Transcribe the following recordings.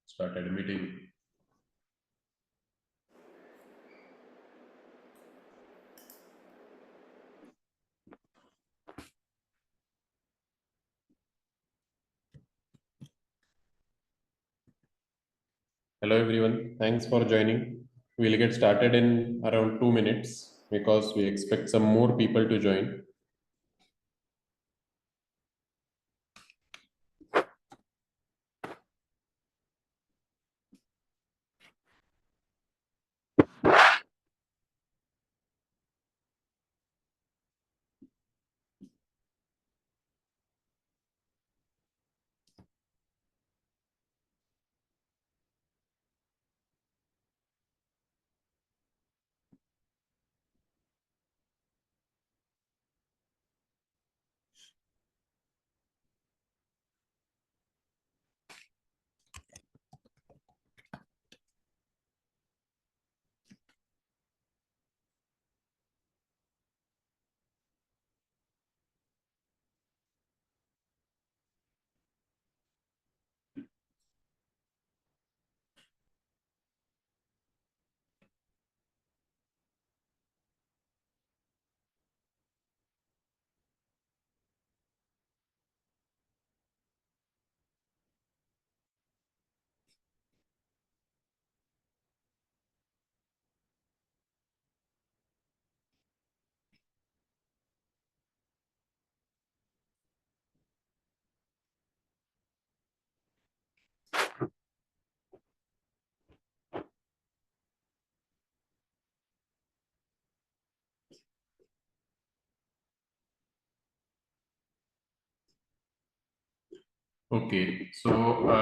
Started meeting. Hello everyone, thanks for joining. We'll get started in around 2 minutes because we expect some more people to join. Okay, so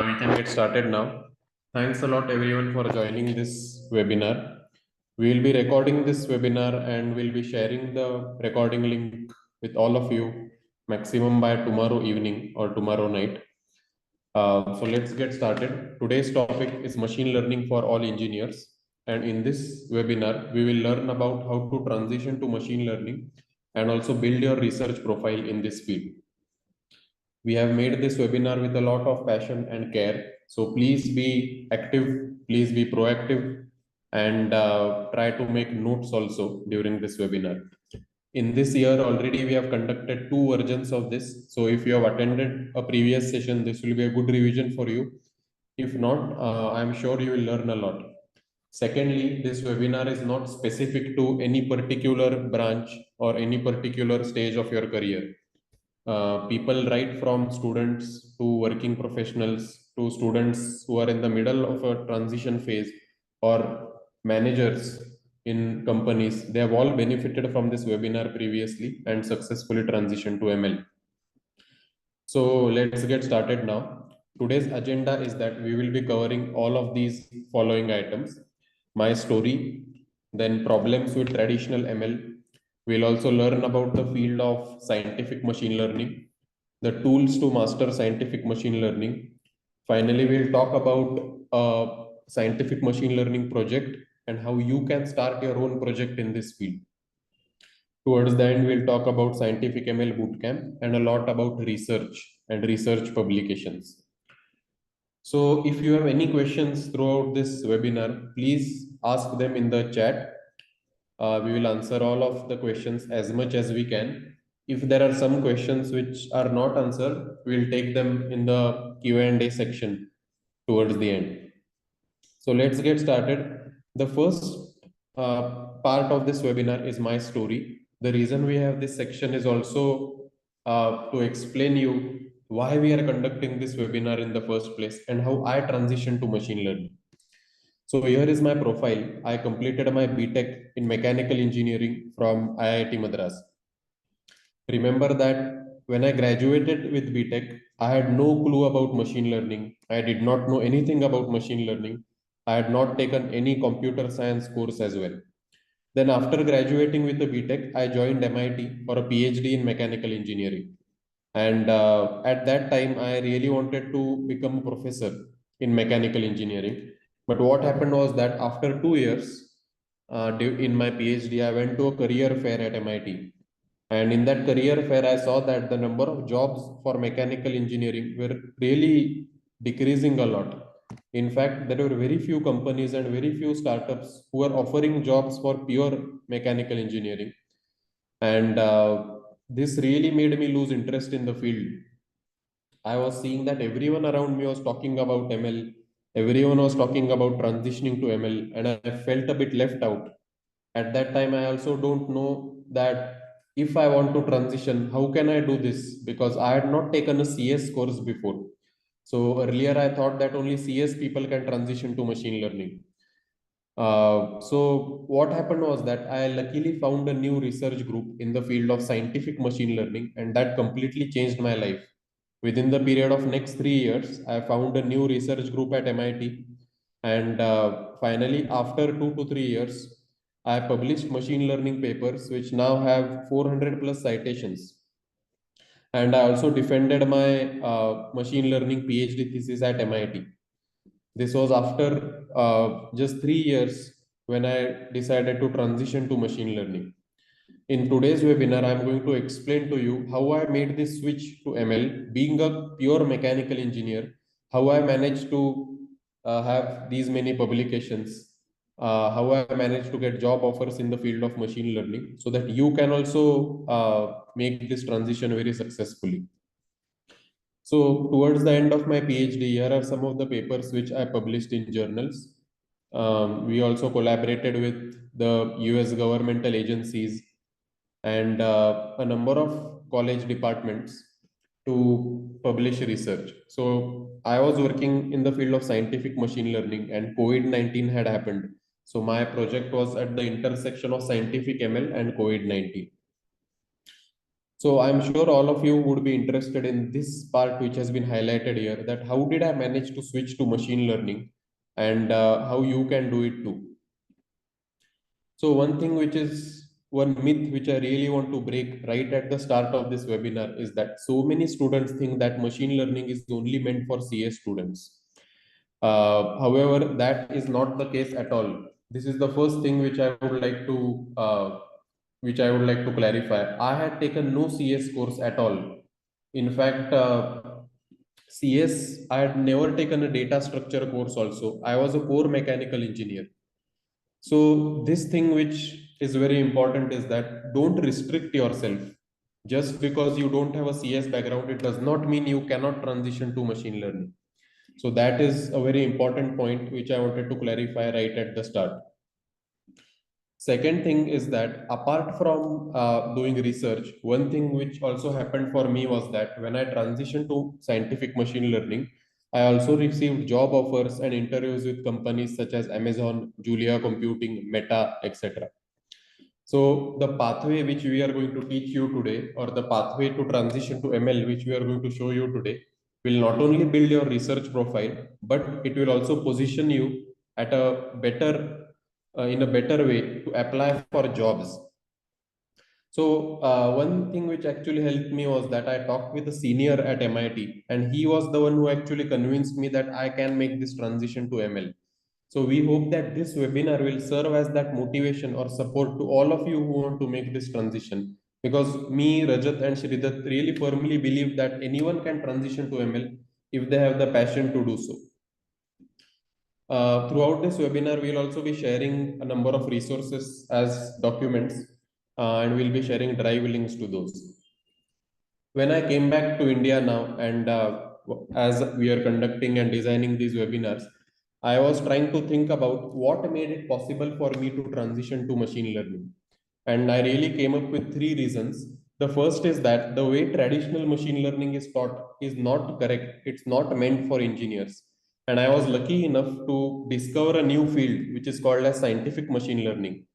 we can get started now. Thanks a lot everyone for joining this webinar. We will be recording this webinar and we'll be sharing the recording link with all of you maximum by tomorrow evening or tomorrow night. So let's get started. Today's topic is machine learning for all engineers. And in this webinar, we will learn about how to transition to machine learning and also build your research profile in this field. We have made this webinar with a lot of passion and care. So please be active, please be proactive, and try to make notes also during this webinar. In this year already we have conducted 2 versions of this. So if you have attended a previous session, this will be a good revision for you. If not, I'm sure you will learn a lot. Secondly, this webinar is not specific to any particular branch or any particular stage of your career. People right from students to working professionals to students who are in the middle of a transition phase or managers in companies, they have all benefited from this webinar previously and successfully transitioned to ML. So let's get started now. Today's agenda is that we will be covering all of these following items: my story, then problems with traditional ML. We'll also learn about the field of scientific machine learning, the tools to master scientific machine learning. Finally, we'll talk about a scientific machine learning project and how you can start your own project in this field. Towards the end, we'll talk about scientific ML bootcamp and a lot about research and research publications. So if you have any questions throughout this webinar, please ask them in the chat. We will answer all of the questions as much as we can. If there are some questions which are not answered, we'll take them in the Q&A section towards the end. So let's get started. The first part of this webinar is my story. The reason we have this section is also to explain you why we are conducting this webinar in the first place and how I transitioned to machine learning. So here is my profile. I completed my BTech in mechanical engineering from IIT Madras. Remember that when I graduated with BTech, I had no clue about machine learning. I did not know anything about machine learning. I had not taken any computer science course as well. Then after graduating with the BTech, I joined MIT for a PhD in mechanical engineering. And at that time, I really wanted to become a professor in mechanical engineering. But what happened was that after 2 years in my PhD, I went to a career fair at MIT. And in that career fair, I saw that the number of jobs for mechanical engineering were really decreasing a lot. In fact, there were very few companies and very few startups who were offering jobs for pure mechanical engineering. And this really made me lose interest in the field. I was seeing that everyone around me was talking about ML, everyone was talking about transitioning to ML, and I felt a bit left out. At that time, I also don't know that if I want to transition, how can I do this? Because I had not taken a CS course before. So earlier, I thought that only CS people can transition to machine learning. So what happened was that I luckily found a new research group in the field of scientific machine learning, and that completely changed my life. Within the period of next 3 years, I found a new research group at MIT, and finally, after 2 to 3 years, I published machine learning papers, which now have 400 plus citations. And I also defended my machine learning PhD thesis at MIT. This was after just 3 years when I decided to transition to machine learning. In today's webinar, I'm going to explain to you how I made this switch to ML, being a pure mechanical engineer, how I managed to have these many publications, how I managed to get job offers in the field of machine learning, so that you can also make this transition very successfully. So towards the end of my PhD, here are some of the papers which I published in journals. We also collaborated with the US governmental agencies and a number of college departments to publish research. So I was working in the field of scientific machine learning, and COVID-19 had happened. So my project was at the intersection of scientific ML and COVID-19. So I'm sure all of you would be interested in this part which has been highlighted here, that how did I manage to switch to machine learning, and how you can do it too. So one myth which I really want to break right at the start of this webinar is that so many students think that machine learning is only meant for CS students. However, that is not the case at all. This is the first thing which I would like to clarify. I had taken no CS course at all. In fact, CS, I had never taken a data structure course also. I was a core mechanical engineer. So this thing which is very important is that don't restrict yourself. Just because you don't have a CS background, it does not mean you cannot transition to machine learning. So that is a very important point which I wanted to clarify right at the start. Second thing is that apart from doing research, one thing which also happened for me was that when I transitioned to scientific machine learning, I also received job offers and interviews with companies such as Amazon, Julia Computing, Meta, etc. So the pathway which we are going to teach you today, or the pathway to transition to ML which we are going to show you today, will not only build your research profile, but it will also position you at a better, in a better way to apply for jobs. So one thing which actually helped me was that I talked with a senior at MIT, and he was the one who actually convinced me that I can make this transition to ML. So we hope that this webinar will serve as that motivation or support to all of you who want to make this transition. Because me, Rajat and Shridat really firmly believe that anyone can transition to ML if they have the passion to do so. Throughout this webinar, we'll also be sharing a number of resources as documents, and we'll be sharing drive links to those. When I came back to India now, and as we are conducting and designing these webinars, I was trying to think about what made it possible for me to transition to machine learning. And I really came up with three reasons. The first is that the way traditional machine learning is taught is not correct. It's not meant for engineers. And I was lucky enough to discover a new field, which is called as scientific machine learning.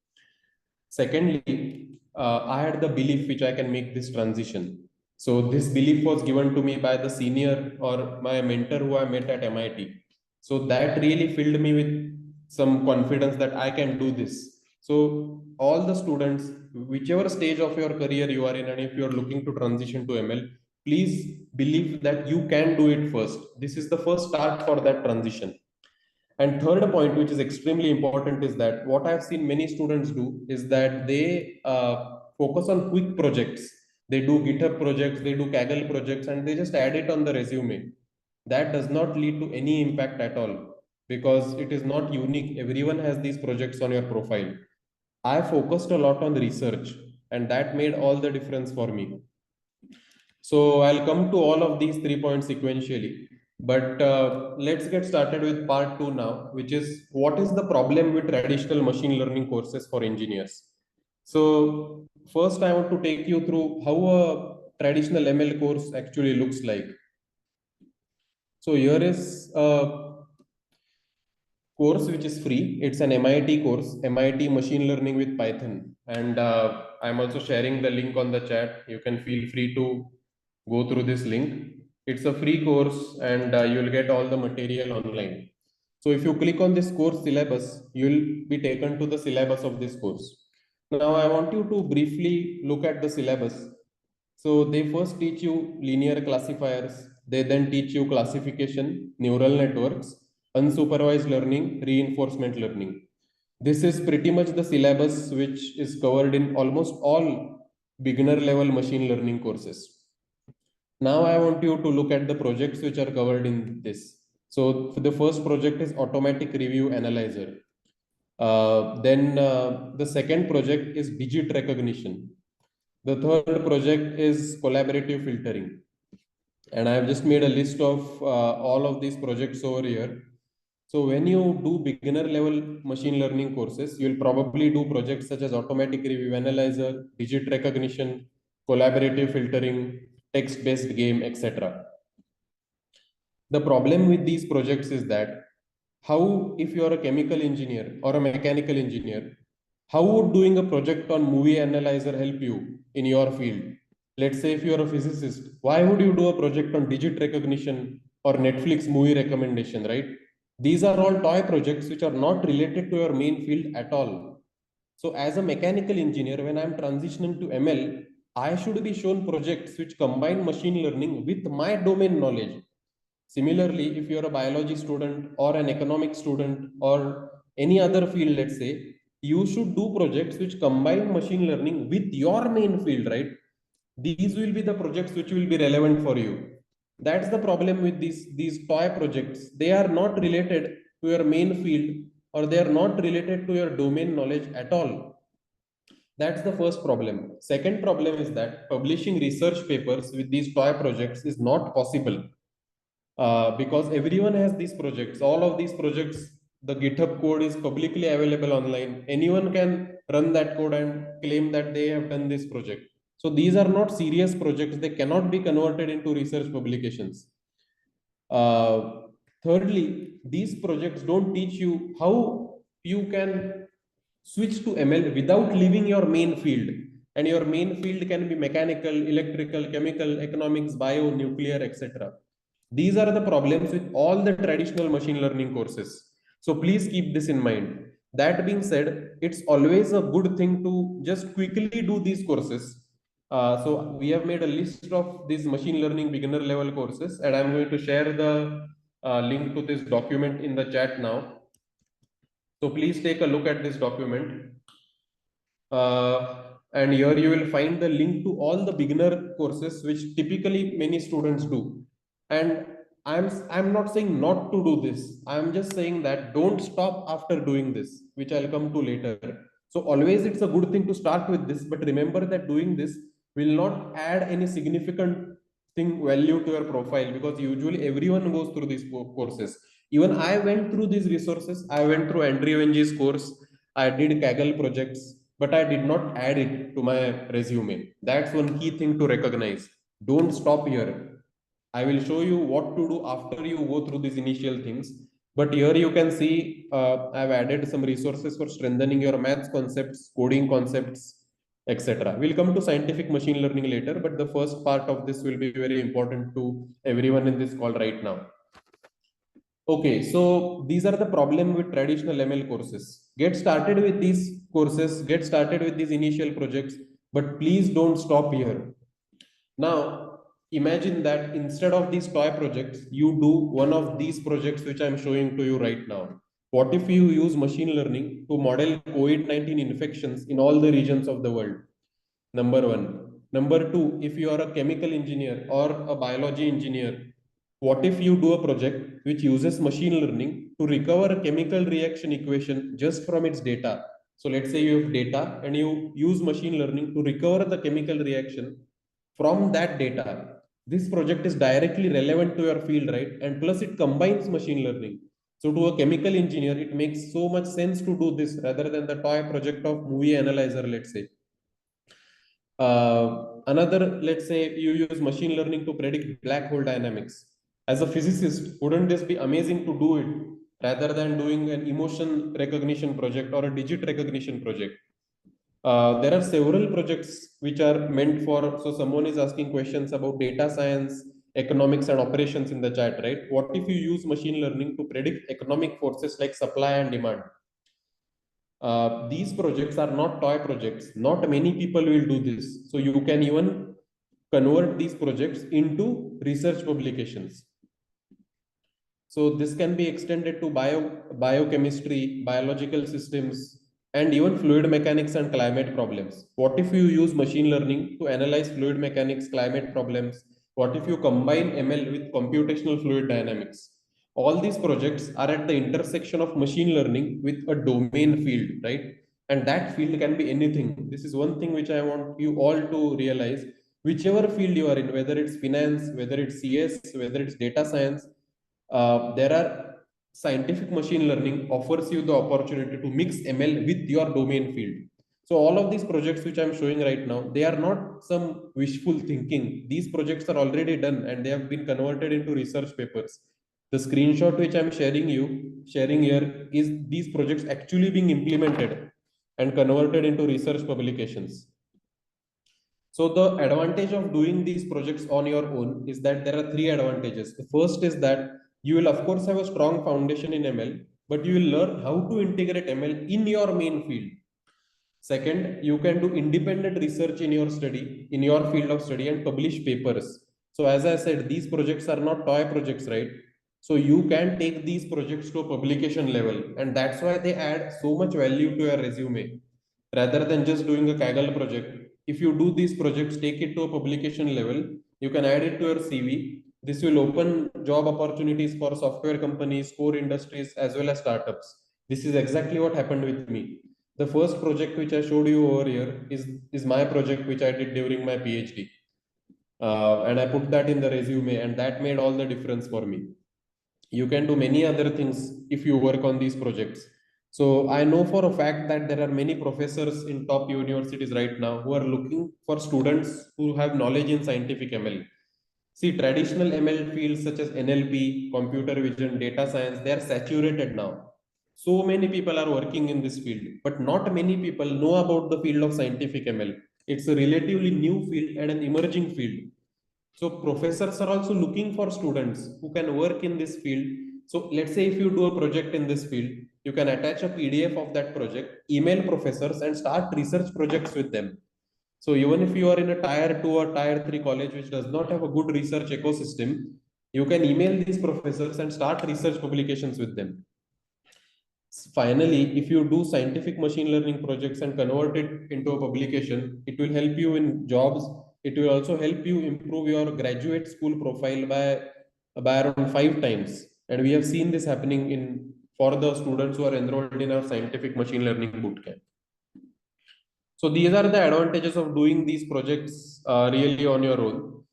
Secondly, I had the belief which I can make this transition. So this belief was given to me by the senior or my mentor who I met at MIT. So that really filled me with some confidence that I can do this. So all the students, whichever stage of your career you are in, and if you are looking to transition to ML, please believe that you can do it first. This is the first start for that transition. And third point, which is extremely important, is that what I've seen many students do is that they focus on quick projects. They do GitHub projects, they do Kaggle projects, and they just add it on the resume. That does not lead to any impact at all because it is not unique. Everyone has these projects on your profile. I focused a lot on research, and that made all the difference for me. So I'll come to all of these 3 points sequentially. But let's get started with part two now, which is what is the problem with traditional machine learning courses for engineers? So first, I want to take you through how a traditional ML course actually looks like. So here is a course which is free. It's an MIT course, MIT Machine Learning with Python. And I'm also sharing the link on the chat. You can feel free to go through this link. It's a free course and you'll get all the material online. So if you click on this course syllabus, you'll be taken to the syllabus of this course. Now I want you to briefly look at the syllabus. So they first teach you linear classifiers. They then teach you classification, neural networks, unsupervised learning, reinforcement learning. This is pretty much the syllabus which is covered in almost all beginner level machine learning courses. Now I want you to look at the projects which are covered in this. So the first project is automatic review analyzer. Then the second project is digit recognition. The third project is collaborative filtering. And I've just made a list of all of these projects over here. So when you do beginner level machine learning courses, you'll probably do projects such as automatic review analyzer, digit recognition, collaborative filtering, text-based game, etc. The problem with these projects is that how, if you're a chemical engineer or a mechanical engineer, how would doing a project on movie analyzer help you in your field? Let's say if you're a physicist, why would you do a project on digit recognition or Netflix movie recommendation, right? These are all toy projects which are not related to your main field at all. So as a mechanical engineer, when I'm transitioning to ML, I should be shown projects which combine machine learning with my domain knowledge. Similarly, if you're a biology student or an economic student or any other field, let's say, you should do projects which combine machine learning with your main field, right? These will be the projects which will be relevant for you. That's the problem with these toy projects. They are not related to your main field or they are not related to your domain knowledge at all. That's the first problem. Second problem is that publishing research papers with these toy projects is not possible because everyone has these projects. All of these projects, the GitHub code is publicly available online. Anyone can run that code and claim that they have done this project. So these are not serious projects. They cannot be converted into research publications. Uh, Thirdly, these projects don't teach you how you can switch to ML without leaving your main field. And your main field can be mechanical, electrical, chemical, economics, bio, nuclear, etc. These are the problems with all the traditional machine learning courses. So please keep this in mind. That being said, it's always a good thing to just quickly do these courses. So we have made a list of these machine learning beginner level courses, and I'm going to share the link to this document in the chat now. So please take a look at this document. And here you will find the link to all the beginner courses which typically many students do. And I'm not saying not to do this. I'm just saying that don't stop after doing this, which I'll come to later. So always it's a good thing to start with this, but remember that doing this will not add any significant thing value to your profile because usually everyone goes through these courses. Even I went through these resources. I went through Andrew Ng's course. I did Kaggle projects, but I did not add it to my resume. That's one key thing to recognize. Don't stop here. I will show you what to do after you go through these initial things. But here you can see I've added some resources for strengthening your maths concepts, coding concepts, etc. We'll come to scientific machine learning later, but the first part of this will be very important to everyone in this call right now. Okay, so these are the problem with traditional ML courses. Get started with these courses, get started with these initial projects, but please don't stop here. Now, imagine that instead of these toy projects, you do one of these projects which I'm showing to you right now. What if you use machine learning to model COVID-19 infections in all the regions of the world? Number one. Number two, if you are a chemical engineer or a biology engineer, what if you do a project which uses machine learning to recover a chemical reaction equation just from its data? So let's say you have data and you use machine learning to recover the chemical reaction from that data. This project is directly relevant to your field, right? And plus it combines machine learning. So to a chemical engineer, it makes so much sense to do this rather than the toy project of movie analyzer, let's say. Another, let's say you use machine learning to predict black hole dynamics. As a physicist, wouldn't this be amazing to do it rather than doing an emotion recognition project or a digit recognition project? There are several projects which are meant for, so someone is asking questions about data science, economics and operations in the chat, right? What if you use machine learning to predict economic forces like supply and demand? These projects are not toy projects. Not many people will do this. So you can even convert these projects into research publications. So this can be extended to biochemistry, biological systems, and even fluid mechanics and climate problems. What if you use machine learning to analyze fluid mechanics, climate problems? What if you combine ML with computational fluid dynamics? All these projects are at the intersection of machine learning with a domain field, right? And that field can be anything. This is one thing which I want you all to realize. Whichever field you are in, whether it's finance, whether it's CS, whether it's data science, there are scientific machine learning offers you the opportunity to mix ML with your domain field. So all of these projects which I'm showing right now, they are not some wishful thinking. These projects are already done and they have been converted into research papers. The screenshot which I'm sharing here is these projects actually being implemented and converted into research publications. So the advantage of doing these projects on your own is that there are three advantages. The first is that you will of course have a strong foundation in ML, but you will learn how to integrate ML in your main field. Second, you can do independent research in your study, in your field of study, and publish papers. So as I said, these projects are not toy projects, right? So you can take these projects to a publication level, and that's why they add so much value to your resume rather than just doing a Kaggle project. If you do these projects, take it to a publication level, you can add it to your CV. This will open job opportunities for software companies, core industries, as well as startups. This is exactly what happened with me. The first project which I showed you over here is my project which I did during my PhD. And I put that in the resume, and that made all the difference for me. You can do many other things if you work on these projects. So I know for a fact that there are many professors in top universities right now who are looking for students who have knowledge in scientific ML. See, traditional ML fields such as NLP, computer vision, data science, they are saturated now. So many people are working in this field, but not many people know about the field of scientific ML. It's a relatively new field and an emerging field. So professors are also looking for students who can work in this field. So let's say if you do a project in this field, you can attach a PDF of that project, email professors and start research projects with them. So even if you are in a tier 2 or tier 3 college which does not have a good research ecosystem, you can email these professors and start research publications with them. Finally, if you do scientific machine learning projects and convert it into a publication, it will help you in jobs. It will also help you improve your graduate school profile by around 5 times. And we have seen this happening in for the students who are enrolled in our scientific machine learning bootcamp. So these are the advantages of doing these projects really on your own.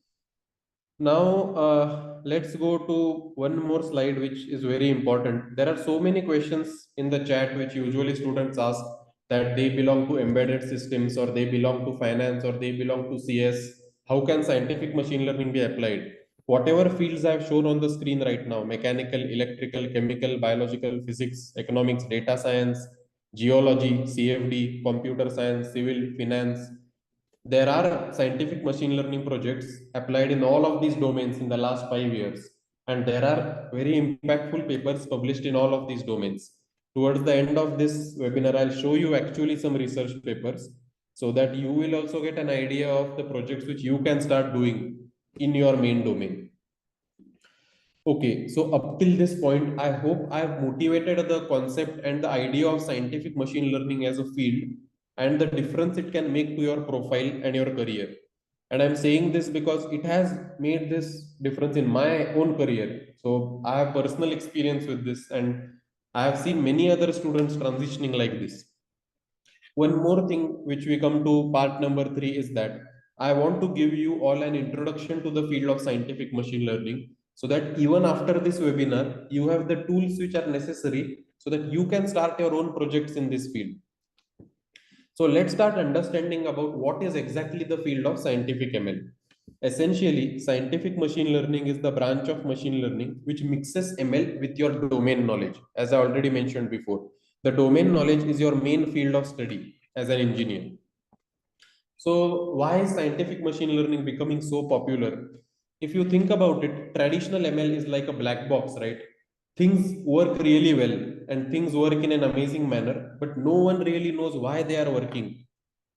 Now, let's go to one more slide, which is very important. There are so many questions in the chat which usually students ask that they belong to embedded systems or they belong to finance or they belong to CS. How can scientific machine learning be applied? Whatever fields I have shown on the screen right now, mechanical, electrical, chemical, biological, physics, economics, data science, geology, CFD, computer science, civil, finance, there are scientific machine learning projects applied in all of these domains in the last 5 years. And there are very impactful papers published in all of these domains. Towards the end of this webinar, I'll show you actually some research papers so that you will also get an idea of the projects which you can start doing in your main domain. Okay, so up till this point, I hope I've motivated the concept and the idea of scientific machine learning as a field and the difference it can make to your profile and your career. And I'm saying this because it has made this difference in my own career. So I have personal experience with this, and I have seen many other students transitioning like this. One more thing which we come to part number 3 is that I want to give you all an introduction to the field of scientific machine learning so that even after this webinar, you have the tools which are necessary so that you can start your own projects in this field. So let's start understanding about what is exactly the field of scientific ML. Essentially, scientific machine learning is the branch of machine learning which mixes ML with your domain knowledge, as I already mentioned before. The domain knowledge is your main field of study as an engineer. So, why is scientific machine learning becoming so popular? If you think about it, traditional ML is like a black box, right? Things work really well and things work in an amazing manner, but no one really knows why they are working.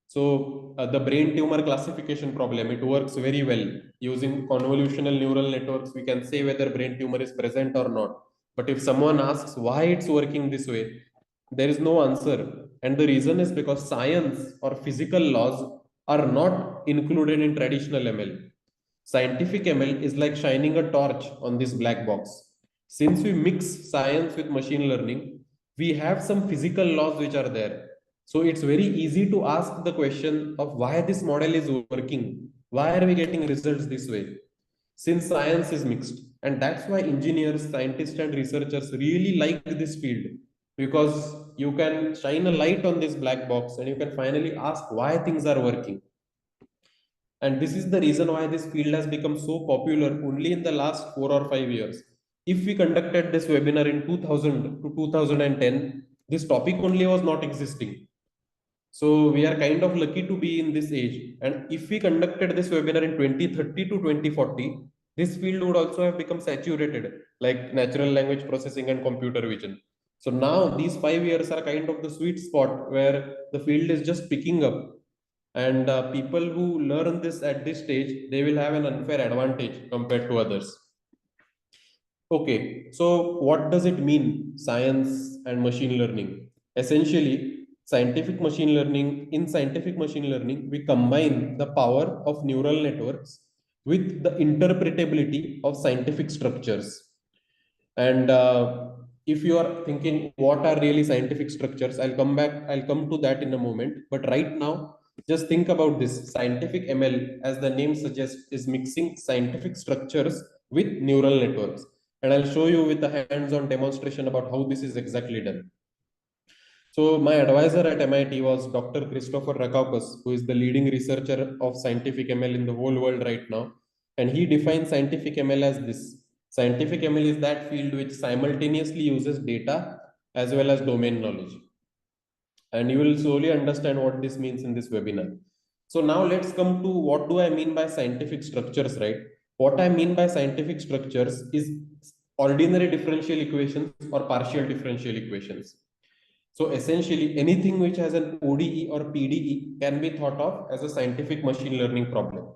So the brain tumor classification problem, it works very well. Using convolutional neural networks, we can say whether brain tumor is present or not. But if someone asks why it's working this way, there is no answer. And the reason is because science or physical laws are not included in traditional ML. Scientific ML is like shining a torch on this black box. Since we mix science with machine learning, we have some physical laws which are there. So it's very easy to ask the question of why this model is working. Why are we getting results this way? Since science is mixed. And that's why engineers, scientists, and researchers really like this field because you can shine a light on this black box and you can finally ask why things are working. And this is the reason why this field has become so popular only in the last 4 or 5 years. If we conducted this webinar in 2000 to 2010, this topic only was not existing. So we are kind of lucky to be in this age. And if we conducted this webinar in 2030 to 2040, this field would also have become saturated, like natural language processing and computer vision. So now these 5 years are kind of the sweet spot where the field is just picking up. And people who learn this at this stage, they will have an unfair advantage compared to others. Okay, so what does it mean, science and machine learning? Essentially, in scientific machine learning, we combine the power of neural networks with the interpretability of scientific structures. And if you are thinking what are really scientific structures, I'll come to that in a moment. But right now, just think about this. Scientific ML, as the name suggests, is mixing scientific structures with neural networks. And I'll show you with a hands-on demonstration about how this is exactly done. So my advisor at MIT was Dr. Christopher Rakaukas, who is the leading researcher of scientific ML in the whole world right now. And he defines scientific ML as this. Scientific ML is that field which simultaneously uses data as well as domain knowledge. And you will slowly understand what this means in this webinar. So now let's come to what do I mean by scientific structures, right? What I mean by scientific structures is ordinary differential equations or partial differential equations. So essentially, anything which has an ODE or PDE can be thought of as a scientific machine learning problem.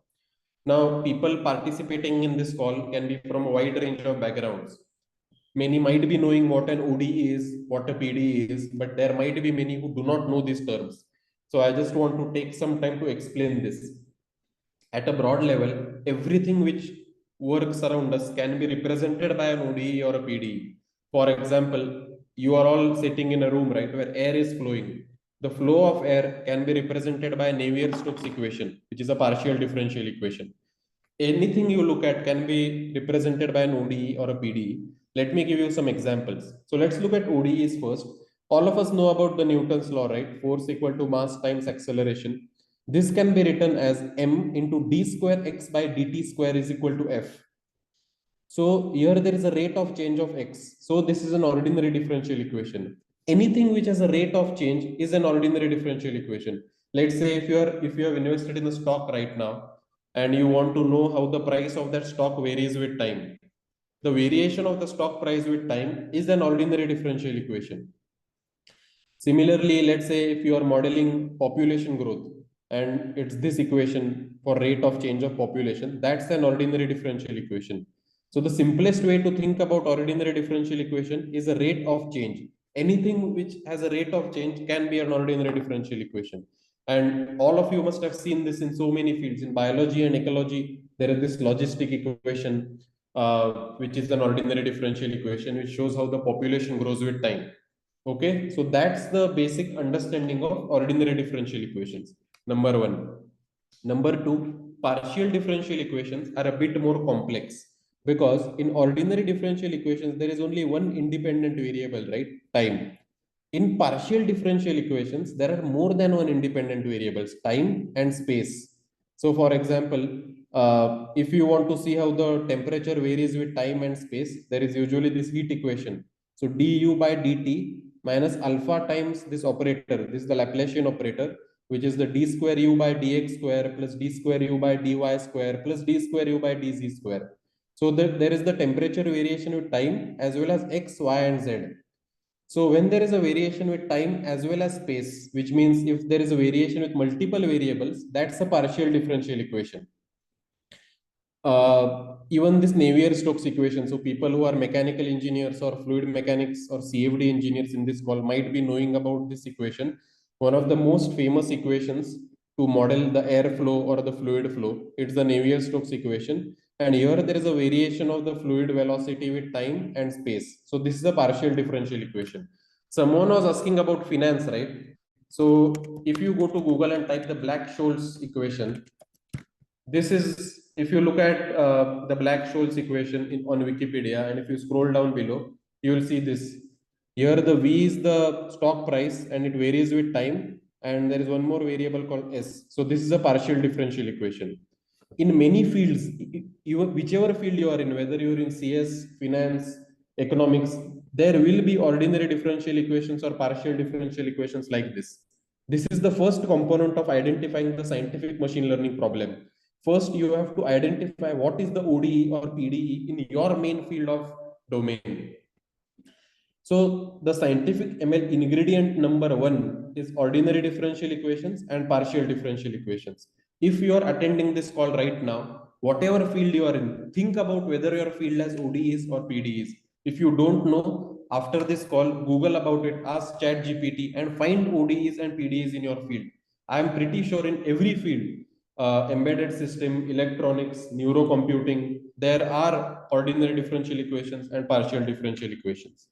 Now, people participating in this call can be from a wide range of backgrounds. Many might be knowing what an ODE is, what a PDE is, but there might be many who do not know these terms. So I just want to take some time to explain this. At a broad level, everything which works around us can be represented by an ODE or a PDE. For example, you are all sitting in a room, right, where air is flowing. The flow of air can be represented by a Navier-Stokes equation, which is a partial differential equation. Anything you look at can be represented by an ODE or a PDE. Let me give you some examples. So let's look at ODEs first. All of us know about the Newton's law, right? Force equal to mass times acceleration. This can be written as m into d square x by dt square is equal to f. So here there is a rate of change of x. So this is an ordinary differential equation. Anything which has a rate of change is an ordinary differential equation. Let's say if you have invested in a stock right now and you want to know how the price of that stock varies with time. the variation of the stock price with time is an ordinary differential equation. Similarly, let's say if you are modeling population growth and it's this equation for rate of change of population, that's an ordinary differential equation. So the simplest way to think about ordinary differential equation is a rate of change. Anything which has a rate of change can be an ordinary differential equation. And all of you must have seen this in so many fields. In biology and ecology, there is this logistic equation, which is an ordinary differential equation, which shows how the population grows with time. Okay, so that's the basic understanding of ordinary differential equations. Number one. Number two, partial differential equations are a bit more complex because in ordinary differential equations, there is only one independent variable, right? Time. In partial differential equations, there are more than one independent variables, time and space. So for example, if you want to see how the temperature varies with time and space, there is usually this heat equation. So du by dt minus alpha times this operator, this is the Laplacian operator, which is the d square u by dx square plus d square u by dy square plus d square u by dz square. So there is the temperature variation with time as well as x, y, and z. So when there is a variation with time as well as space, which means if there is a variation with multiple variables, that's a partial differential equation. Even this Navier-Stokes equation. So people who are mechanical engineers or fluid mechanics or CFD engineers in this call might be knowing about this equation. One of the most famous equations to model the airflow or the fluid flow. It's the Navier-Stokes equation. And here there is a variation of the fluid velocity with time and space. So this is a partial differential equation. Someone was asking about finance, right? So if you go to Google and type the Black-Scholes equation, this is, if you look at the Black-Scholes equation on Wikipedia, and if you scroll down below, you will see this. Here the V is the stock price and it varies with time. And there is one more variable called S. So this is a partial differential equation. In many fields, whichever field you are in, whether you're in CS, finance, economics, there will be ordinary differential equations or partial differential equations like this. This is the first component of identifying the scientific machine learning problem. First, you have to identify what is the ODE or PDE in your main field of domain. So the scientific ML ingredient number one is ordinary differential equations and partial differential equations. If you are attending this call right now, whatever field you are in, think about whether your field has ODEs or PDEs. If you don't know, after this call, Google about it, ask ChatGPT and find ODEs and PDEs in your field. I am pretty sure in every field, embedded system, electronics, neurocomputing, there are ordinary differential equations and partial differential equations.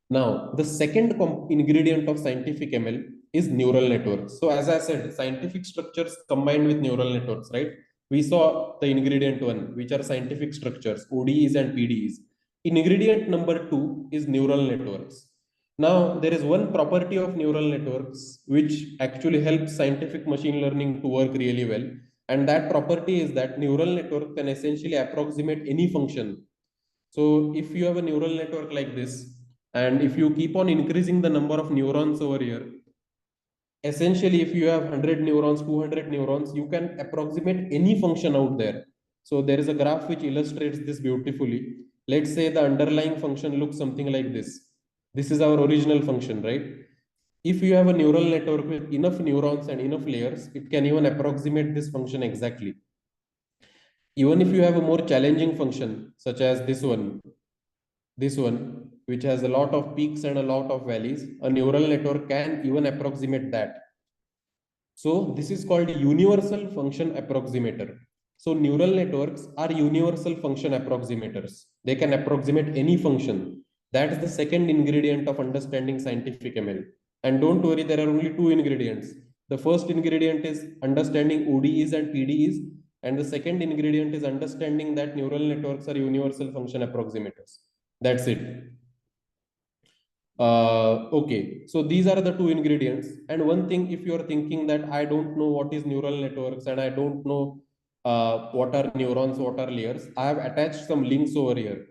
Now, the second ingredient of scientific ML is neural networks. So as I said, scientific structures combined with neural networks, right? We saw the ingredient one, which are scientific structures, ODEs and PDEs. Ingredient number two is neural networks. Now, there is one property of neural networks which actually helps scientific machine learning to work really well. And that property is that neural network can essentially approximate any function. So if you have a neural network like this, and if you keep on increasing the number of neurons over here, essentially if you have 100 neurons, 200 neurons, you can approximate any function out there. So there is a graph which illustrates this beautifully. Let's say the underlying function looks something like this. This is our original function, right? If you have a neural network with enough neurons and enough layers, it can even approximate this function exactly. Even if you have a more challenging function, such as this one, which has a lot of peaks and a lot of valleys, a neural network can even approximate that. So this is called universal function approximator. So neural networks are universal function approximators. They can approximate any function. That is the second ingredient of understanding scientific ML. And don't worry, there are only two ingredients. The first ingredient is understanding ODEs and PDEs. And the second ingredient is understanding that neural networks are universal function approximators. That's it. Okay, so these are the two ingredients. And one thing, if you're thinking that I don't know what is neural networks and I don't know what are neurons, what are layers, I have attached some links over here.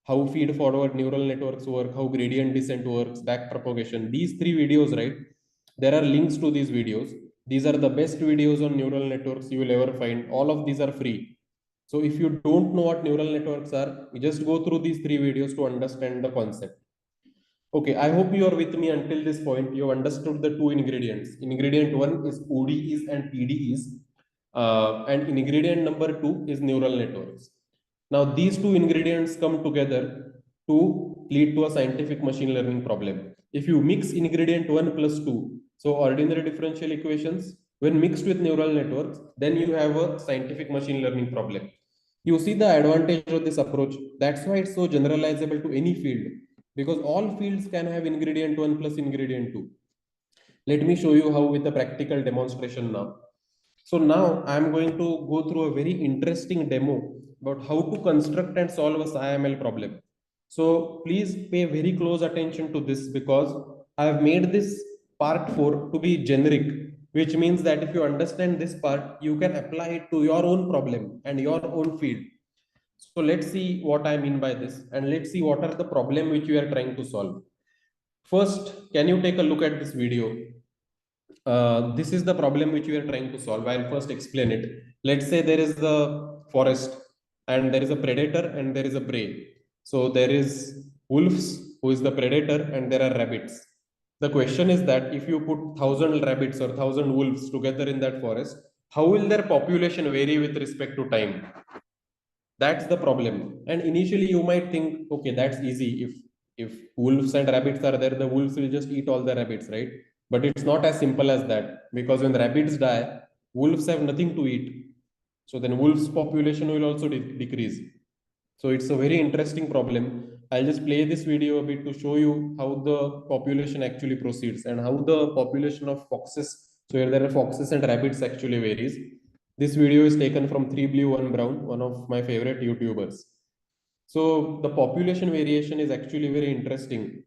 How feed forward neural networks work, how gradient descent works, back propagation. These three videos, right? There are links to these videos. These are the best videos on neural networks you will ever find. All of these are free. So if you don't know what neural networks are, you just go through these 3 videos to understand the concept. Okay, I hope you are with me until this point. You have understood the two ingredients. Ingredient one is ODEs and PDEs, and ingredient number two is neural networks. Now, these two ingredients come together to lead to a scientific machine learning problem. If you mix ingredient one plus two, so ordinary differential equations, when mixed with neural networks, then you have a scientific machine learning problem. You see the advantage of this approach. That's why it's so generalizable to any field, because all fields can have ingredient 1 plus ingredient 2. Let me show you how with a practical demonstration now. So now I'm going to go through a very interesting demo about how to construct and solve a SciML problem. So please pay very close attention to this, because I have made this part 4 to be generic, which means that if you understand this part, you can apply it to your own problem and your own field. So let's see what I mean by this, and let's see what are the problem which we are trying to solve. First, can you take a look at this video? This is the problem which we are trying to solve. I'll first explain it. Let's say there is the forest and there is a predator and there is a prey. So there is wolves who is the predator and there are rabbits. The question is that if you put 1,000 rabbits or 1,000 wolves together in that forest, how will their population vary with respect to time? That's the problem. And initially you might think, okay, that's easy. If wolves and rabbits are there, the wolves will just eat all the rabbits, right? But it's not as simple as that, because when rabbits die, wolves have nothing to eat. So then wolves population will also decrease. So it's a very interesting problem. I'll just play this video a bit to show you how the population actually proceeds and how the population of foxes, so where there are foxes and rabbits, actually varies. This video is taken from 3 Blue 1 Brown, one of my favorite YouTubers. So the population variation is actually very interesting.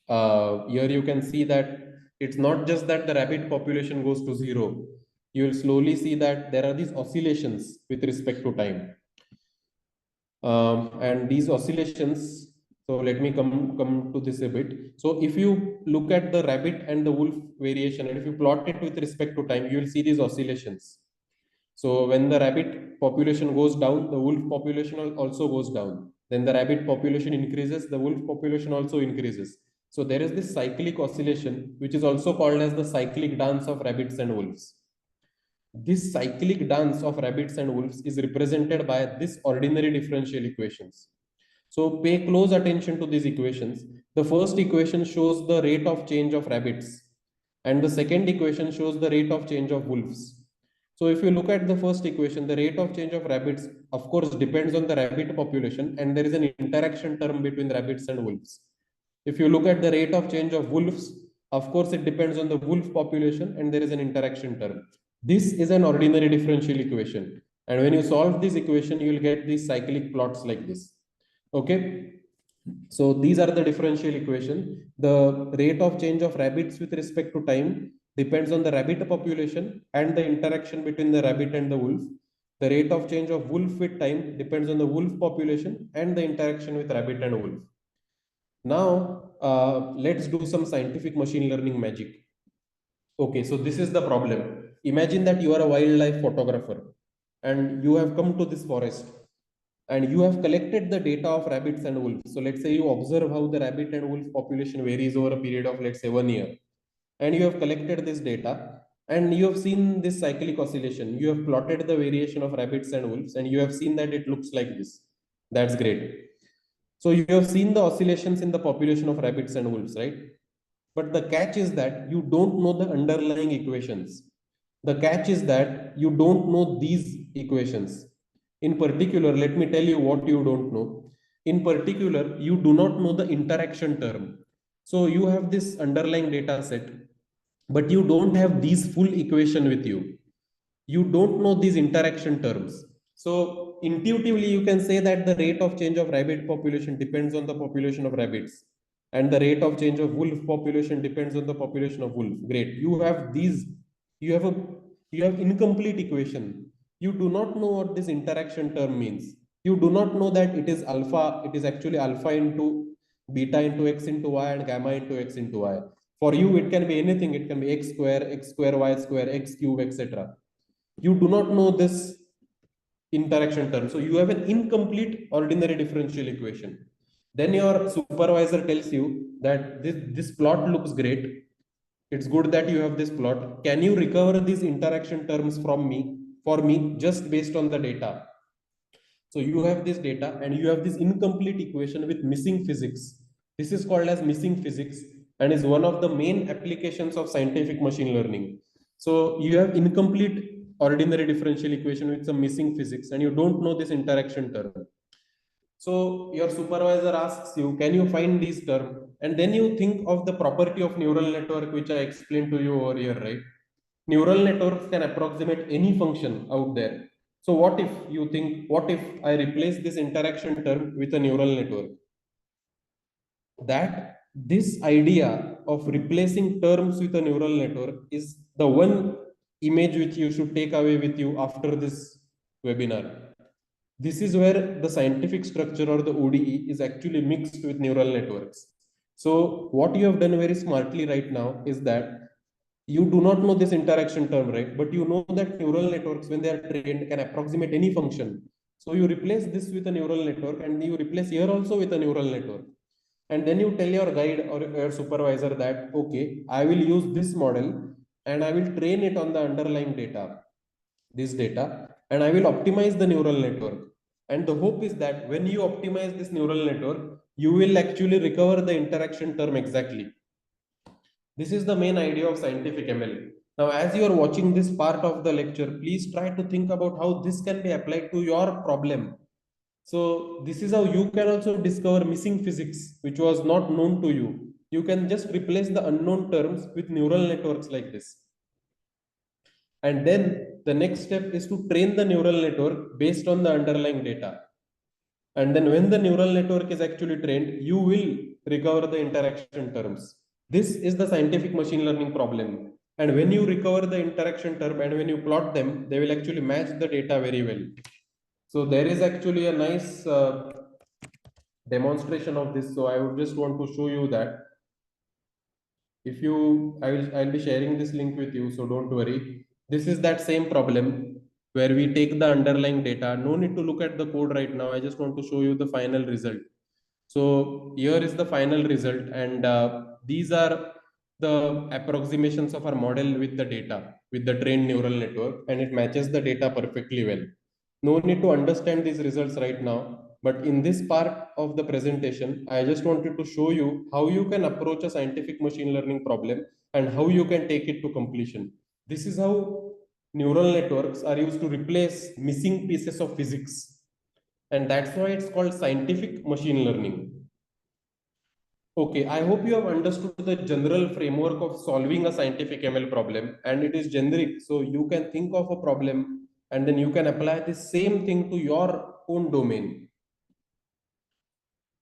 Here you can see that it's not just that the rabbit population goes to zero. You will slowly see that there are these oscillations with respect to time. And these oscillations, so let me come to this a bit. So if you look at the rabbit and the wolf variation, and if you plot it with respect to time, you will see these oscillations. So when the rabbit population goes down, the wolf population also goes down. Then the rabbit population increases, the wolf population also increases. So there is this cyclic oscillation, which is also called as the cyclic dance of rabbits and wolves. This cyclic dance of rabbits and wolves is represented by this ordinary differential equations. So pay close attention to these equations. The first equation shows the rate of change of rabbits, and the second equation shows the rate of change of wolves. So if you look at the first equation, the rate of change of rabbits, of course, depends on the rabbit population, and there is an interaction term between rabbits and wolves. If you look at the rate of change of wolves, of course, it depends on the wolf population, and there is an interaction term. This is an ordinary differential equation. And when you solve this equation, you will get these cyclic plots like this. Okay. So these are the differential equation. The rate of change of rabbits with respect to time depends on the rabbit population and the interaction between the rabbit and the wolf. The rate of change of wolf with time depends on the wolf population and the interaction with rabbit and wolf. Now, let's do some scientific machine learning magic. Okay, so this is the problem. Imagine that you are a wildlife photographer and you have come to this forest and you have collected the data of rabbits and wolves. So let's say you observe how the rabbit and wolf population varies over a period of, let's say, 1 year. And you have collected this data and you have seen this cyclic oscillation. You have plotted the variation of rabbits and wolves and you have seen that it looks like this. That's great. So you have seen the oscillations in the population of rabbits and wolves, right? But the catch is that you don't know the underlying equations. The catch is that you don't know these equations. In particular, let me tell you what you don't know. In particular, you do not know the interaction term. So you have this underlying data set, but you don't have these full equation with you. You don't know these interaction terms. So intuitively, you can say that the rate of change of rabbit population depends on the population of rabbits, and the rate of change of wolf population depends on the population of wolf. Great. You have these, you have a you have incomplete equation. You do not know what this interaction term means. You do not know that it is alpha, it is actually alpha into beta into x into y and gamma into x into y. For you, it can be anything. It can be x square, y square, x cube, etc. You do not know this interaction term. So you have an incomplete ordinary differential equation. Then your supervisor tells you that this plot looks great. It's good that you have this plot. Can you recover these interaction terms from me for me just based on the data? So you have this data and you have this incomplete equation with missing physics. This is called as missing physics and is one of the main applications of scientific machine learning. So you have incomplete ordinary differential equation with some missing physics and you don't know this interaction term. So your supervisor asks you, can you find these terms? And then you think of the property of neural network, which I explained to you over here, right? Neural networks can approximate any function out there. So what if you think, what if I replace this interaction term with a neural network? That this idea of replacing terms with a neural network is the one image which you should take away with you after this webinar. This is where the scientific structure or the ODE is actually mixed with neural networks. So what you have done very smartly right now is that you do not know this interaction term, right? But you know that neural networks, when they are trained, can approximate any function. So you replace this with a neural network and you replace here also with a neural network. And then you tell your guide or your supervisor that, okay, I will use this model and I will train it on the underlying data, this data, and I will optimize the neural network. And the hope is that when you optimize this neural network, you will actually recover the interaction term exactly. This is the main idea of scientific ML. Now, as you are watching this part of the lecture, please try to think about how this can be applied to your problem. So this is how you can also discover missing physics, which was not known to you. You can just replace the unknown terms with neural networks like this. And then the next step is to train the neural network based on the underlying data. And then when the neural network is actually trained, you will recover the interaction terms. This is the scientific machine learning problem. And when you recover the interaction term and when you plot them, they will actually match the data very well. So there is actually a nice demonstration of this. So I would just want to show you that. If you, I'll be sharing this link with you, so don't worry. This is that same problem where we take the underlying data. No need to look at the code right now. I just want to show you the final result. So here is the final result, and these are the approximations of our model with the data, with the trained neural network, and it matches the data perfectly well. No need to understand these results right now, but in this part of the presentation, I just wanted to show you how you can approach a scientific machine learning problem and how you can take it to completion. This is how neural networks are used to replace missing pieces of physics. And that's why it's called scientific machine learning. Okay, I hope you have understood the general framework of solving a scientific ML problem, and it is generic. So you can think of a problem and then you can apply the same thing to your own domain.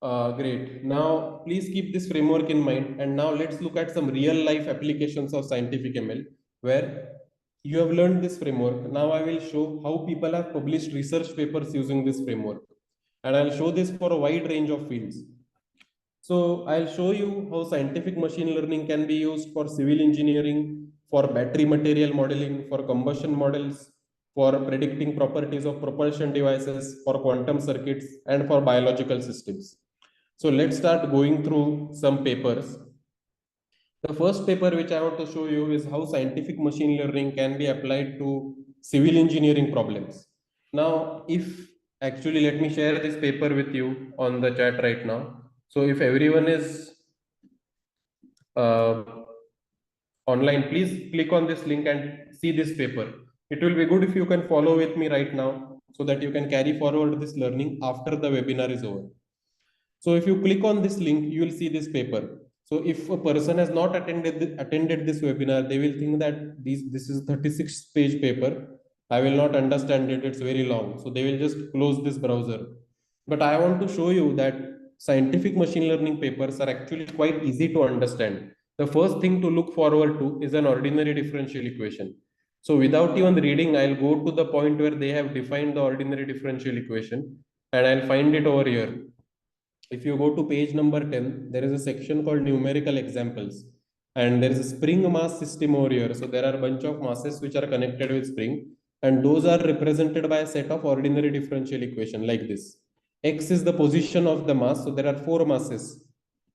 Great. Now, please keep this framework in mind. And now let's look at some real life applications of scientific ML where you have learned this framework. Now I will show how people have published research papers using this framework. And I'll show this for a wide range of fields. So I'll show you how scientific machine learning can be used for civil engineering, for battery material modeling, for combustion models, for predicting properties of propulsion devices, for quantum circuits, and for biological systems. So let's start going through some papers. The first paper which I want to show you is how scientific machine learning can be applied to civil engineering problems. Now, if actually, let me share this paper with you on the chat right now. So if everyone is uh, online, please click on this link and see this paper. It will be good if you can follow with me right now so that you can carry forward this learning after the webinar is over. So if you click on this link, you will see this paper. So if a person has not attended this webinar, they will think that this is 36 page paper. I will not understand it. It's very long. So they will just close this browser. But I want to show you that scientific machine learning papers are actually quite easy to understand. The first thing to look forward to is an ordinary differential equation. So without even reading, I'll go to the point where they have defined the ordinary differential equation and I'll find it over here. If you go to page number 10, there is a section called numerical examples. And there is a spring mass system over here. So there are a bunch of masses which are connected with spring. and those are represented by a set of ordinary differential equation like this. X is the position of the mass, so there are four masses.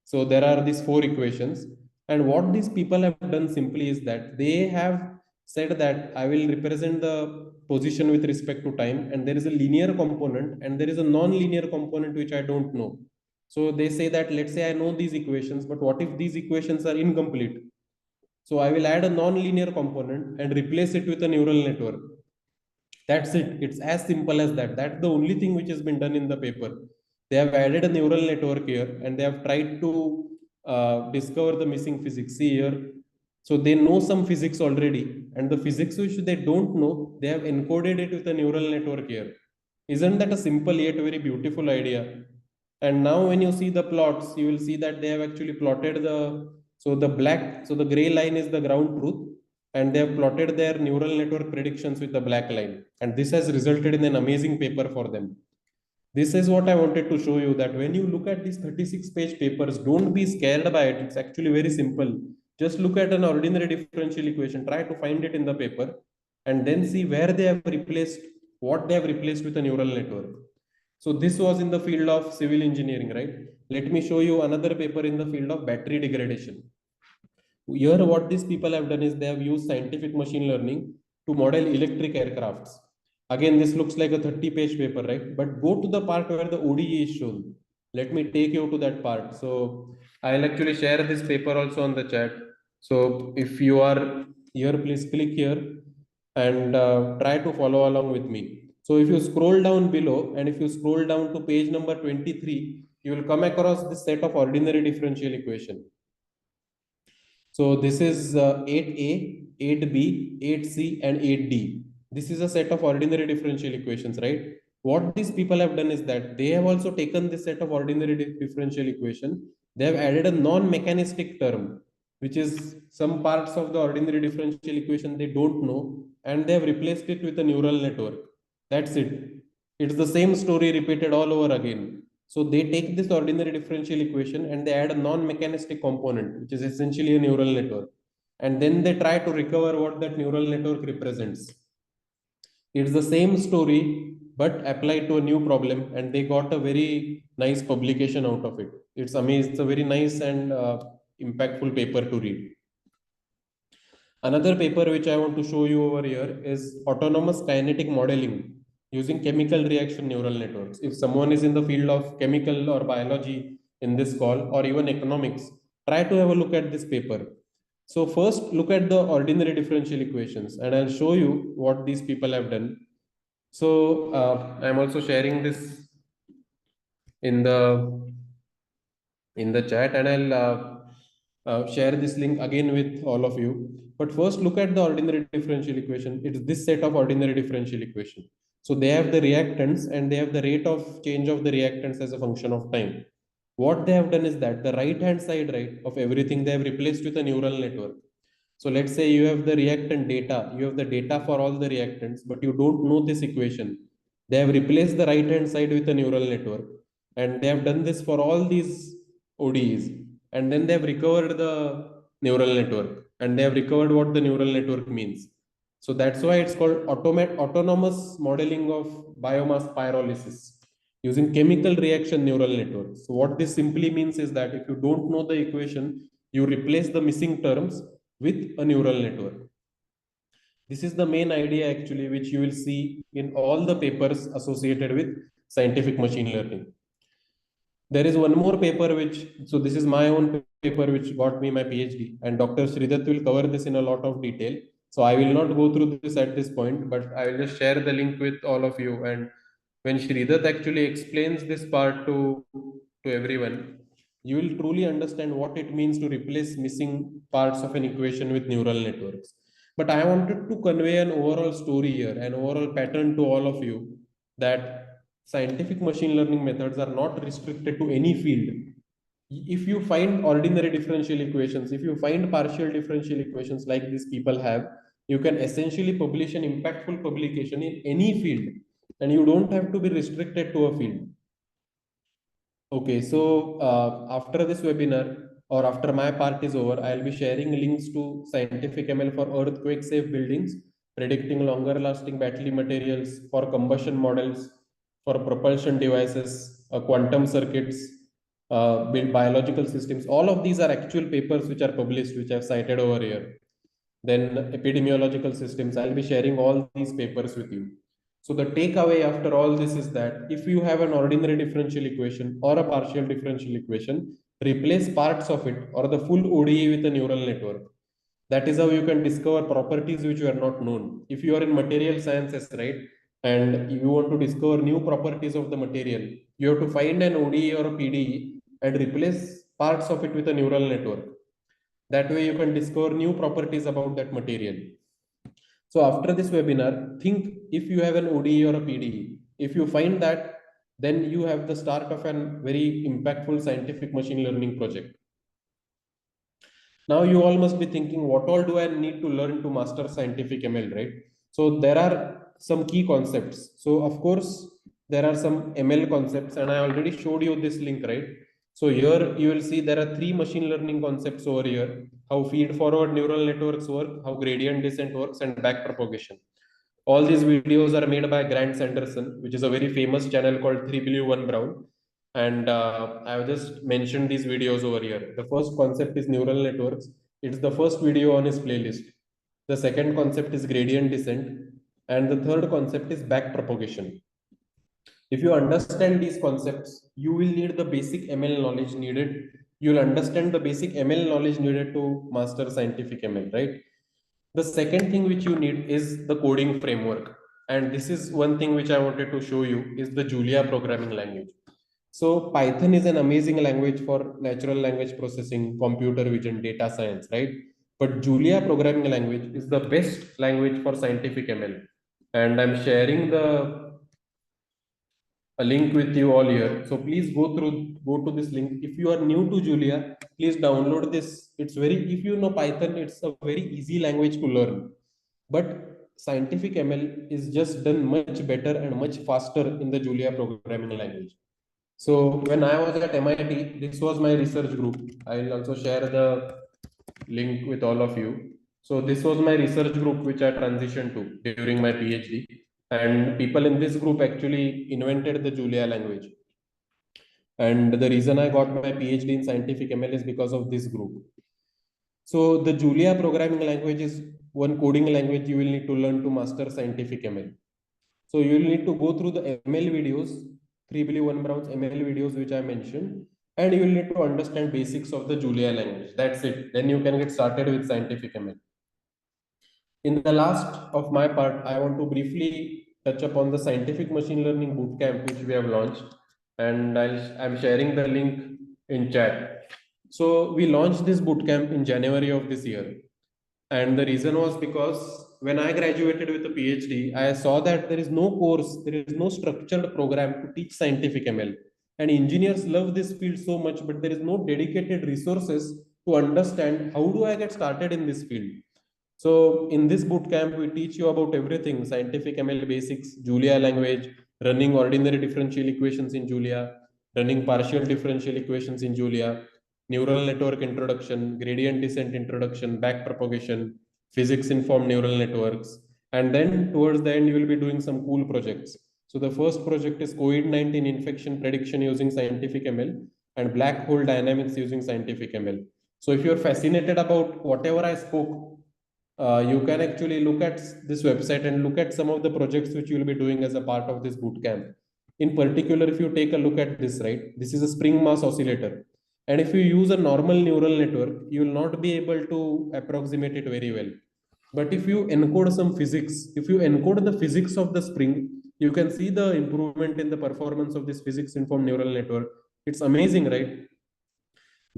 So there are these four equations, and what these people have done simply is that they have said that I will represent the position with respect to time, and there is a linear component and there is a non-linear component which I don't know. So they say that, let's say I know these equations, but what if these equations are incomplete? So I will add a non-linear component and replace it with a neural network. That's it. It's as simple as that. That's the only thing which has been done in the paper. They have added a neural network here and they have tried to discover the missing physics. See here. So they know some physics already, and the physics which they don't know, they have encoded it with a neural network here. Isn't that a simple yet very beautiful idea? And now when you see the plots, you will see that they have actually plotted so the gray line is the ground truth, and they have plotted their neural network predictions with the black line. And this has resulted in an amazing paper for them. This is what I wanted to show you, that when you look at these 36-page papers, don't be scared by it. It's actually very simple. Just look at an ordinary differential equation, try to find it in the paper, and then see where they have replaced, what they have replaced with a neural network. So this was in the field of civil engineering, right? Let me show you another paper in the field of battery degradation. Here, what these people have done is they have used scientific machine learning to model electric aircrafts. Again, this looks like a 30-page paper, right? But go to the part where the ODE is shown. Let me take you to that part. So I'll actually share this paper also on the chat. So if you are here, please click here and try to follow along with me. So if you scroll down below and if you scroll down to page number 23, you will come across this set of ordinary differential equation. So this is 8a, 8b, 8c, and 8d. This is a set of ordinary differential equations, right? What these people have done is that they have also taken this set of ordinary differential equation. They have added a non-mechanistic term, which is some parts of the ordinary differential equation they don't know, and they have replaced it with a neural network. That's it. It's the same story repeated all over again. So they take this ordinary differential equation and they add a non-mechanistic component, which is essentially a neural network. And then they try to recover what that neural network represents. It's the same story, but applied to a new problem, and they got a very nice publication out of it. It's amazing. It's a very nice and impactful paper to read. Another paper which I want to show you over here is autonomous kinetic modeling using chemical reaction neural networks. If someone is in the field of chemical or biology in this call, or even economics, try to have a look at this paper. So first look at the ordinary differential equations, and I'll show you what these people have done. So I'm also sharing this in the chat, and I'll share this link again with all of you. But first, look at the ordinary differential equation. It is this set of ordinary differential equation. So they have the reactants and they have the rate of change of the reactants as a function of time. What they have done is that the right hand side, right, of everything they have replaced with a neural network. So let's say you have the reactant data, you have the data for all the reactants, but you don't know this equation. They have replaced the right hand side with a neural network, and they have done this for all these ODEs, and then they have recovered the neural network, and they have recovered what the neural network means. So that's why it's called autonomous modeling of biomass pyrolysis using chemical reaction neural networks. So what this simply means is that if you don't know the equation, you replace the missing terms with a neural network. This is the main idea actually, which you will see in all the papers associated with scientific machine learning. There is one more paper so this is my own paper which got me my PhD, and Dr. Sridath will cover this in a lot of detail. So I will not go through this at this point, but I will just share the link with all of you. And when Sridath actually explains this part to everyone, you will truly understand what it means to replace missing parts of an equation with neural networks. But I wanted to convey an overall story here, an overall pattern to all of you, that scientific machine learning methods are not restricted to any field. If you find ordinary differential equations, if you find partial differential equations like these people have, you can essentially publish an impactful publication in any field, and you don't have to be restricted to a field. Okay, so after this webinar, or after my part is over, I'll be sharing links to scientific ML for earthquake safe buildings predicting longer lasting battery materials for combustion models, for propulsion devices, quantum circuits, build biological systems. All of these are actual papers which are published, which I've cited over here. Then epidemiological systems. I'll be sharing all these papers with you. So the takeaway after all this is that if you have an ordinary differential equation or a partial differential equation, replace parts of it or the full ODE with a neural network. That is how you can discover properties which were not known. If you are in material sciences, right, and you want to discover new properties of the material, you have to find an ODE or a PDE and replace parts of it with a neural network. That way you can discover new properties about that material. So after this webinar, think if you have an ODE or a PDE. If you find that, then you have the start of a very impactful scientific machine learning project. Now you all must be thinking, what all do I need to learn to master scientific ML, right? So there are some key concepts. So of course, there are some ML concepts, and I already showed you this link, right? So here you will see there are three machine learning concepts over here: how feed-forward neural networks work, how gradient descent works, and backpropagation. All these videos are made by Grant Sanderson, which is a very famous channel called 3W1 Brown. And I've just mentioned these videos over here. The first concept is neural networks. It's the first video on his playlist. The second concept is gradient descent. And the third concept is backpropagation. If you understand these concepts, you will need the basic ML knowledge needed. You'll understand the basic ML knowledge needed to master scientific ML, right? The second thing which you need is the coding framework. And this is one thing which I wanted to show you is the Julia programming language. So Python is an amazing language for natural language processing, computer vision, data science, right? But Julia programming language is the best language for scientific ML. And I'm sharing a link with you all here. So please go to this link. If you are new to Julia, please download this. If you know Python, it's a very easy language to learn. But scientific ML is just done much better and much faster in the Julia programming language. So when I was at MIT, this was my research group. I will also share the link with all of you. So this was my research group which I transitioned to during my PhD. And people in this group actually invented the Julia language. And the reason I got my PhD in scientific ML is because of this group. So the Julia programming language is one coding language you will need to learn to master scientific ML. So you will need to go through the ML videos, 3W1 Brown's ML videos, which I mentioned, and you will need to understand basics of the Julia language. That's it. Then you can get started with scientific ML. In the last of my part, I want to briefly touch upon the scientific machine learning bootcamp, which we have launched, and I'm sharing the link in chat. So we launched this bootcamp in January of this year. And the reason was because when I graduated with a PhD, I saw that there is no course, there is no structured program to teach scientific ML. And engineers love this field so much, but there is no dedicated resources to understand how do I get started in this field. So in this bootcamp, we teach you about everything: scientific ML basics, Julia language, running ordinary differential equations in Julia, running partial differential equations in Julia, neural network introduction, gradient descent introduction, backpropagation, physics informed neural networks. And then towards the end, you will be doing some cool projects. So the first project is COVID-19 infection prediction using scientific ML and black hole dynamics using scientific ML. So if you're fascinated about whatever I spoke, you can actually look at this website and look at some of the projects which you will be doing as a part of this bootcamp. In particular, if you take a look at this, right, this is a spring mass oscillator. And if you use a normal neural network, you will not be able to approximate it very well. But if you encode some physics, if you encode the physics of the spring, you can see the improvement in the performance of this physics informed neural network. It's amazing, right?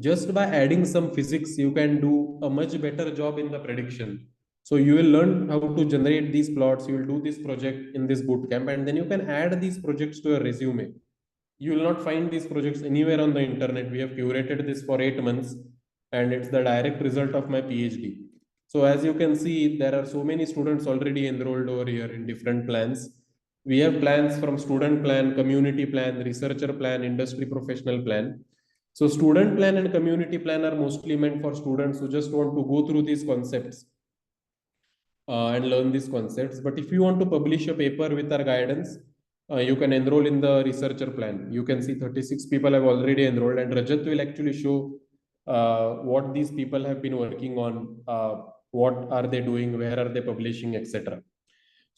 Just by adding some physics, you can do a much better job in the prediction. So you will learn how to generate these plots. You will do this project in this bootcamp, and then you can add these projects to your resume. You will not find these projects anywhere on the internet. We have curated this for 8 months, and it's the direct result of my PhD. So as you can see, there are so many students already enrolled over here in different plans. We have plans from student plan, community plan, researcher plan, industry professional plan. So student plan and community plan are mostly meant for students who just want to go through these concepts. and learn these concepts. But if you want to publish a paper with our guidance, you can enroll in the researcher plan. You can see 36 people have already enrolled, and Rajat will actually show what these people have been working on, what are they doing, where are they publishing, etc.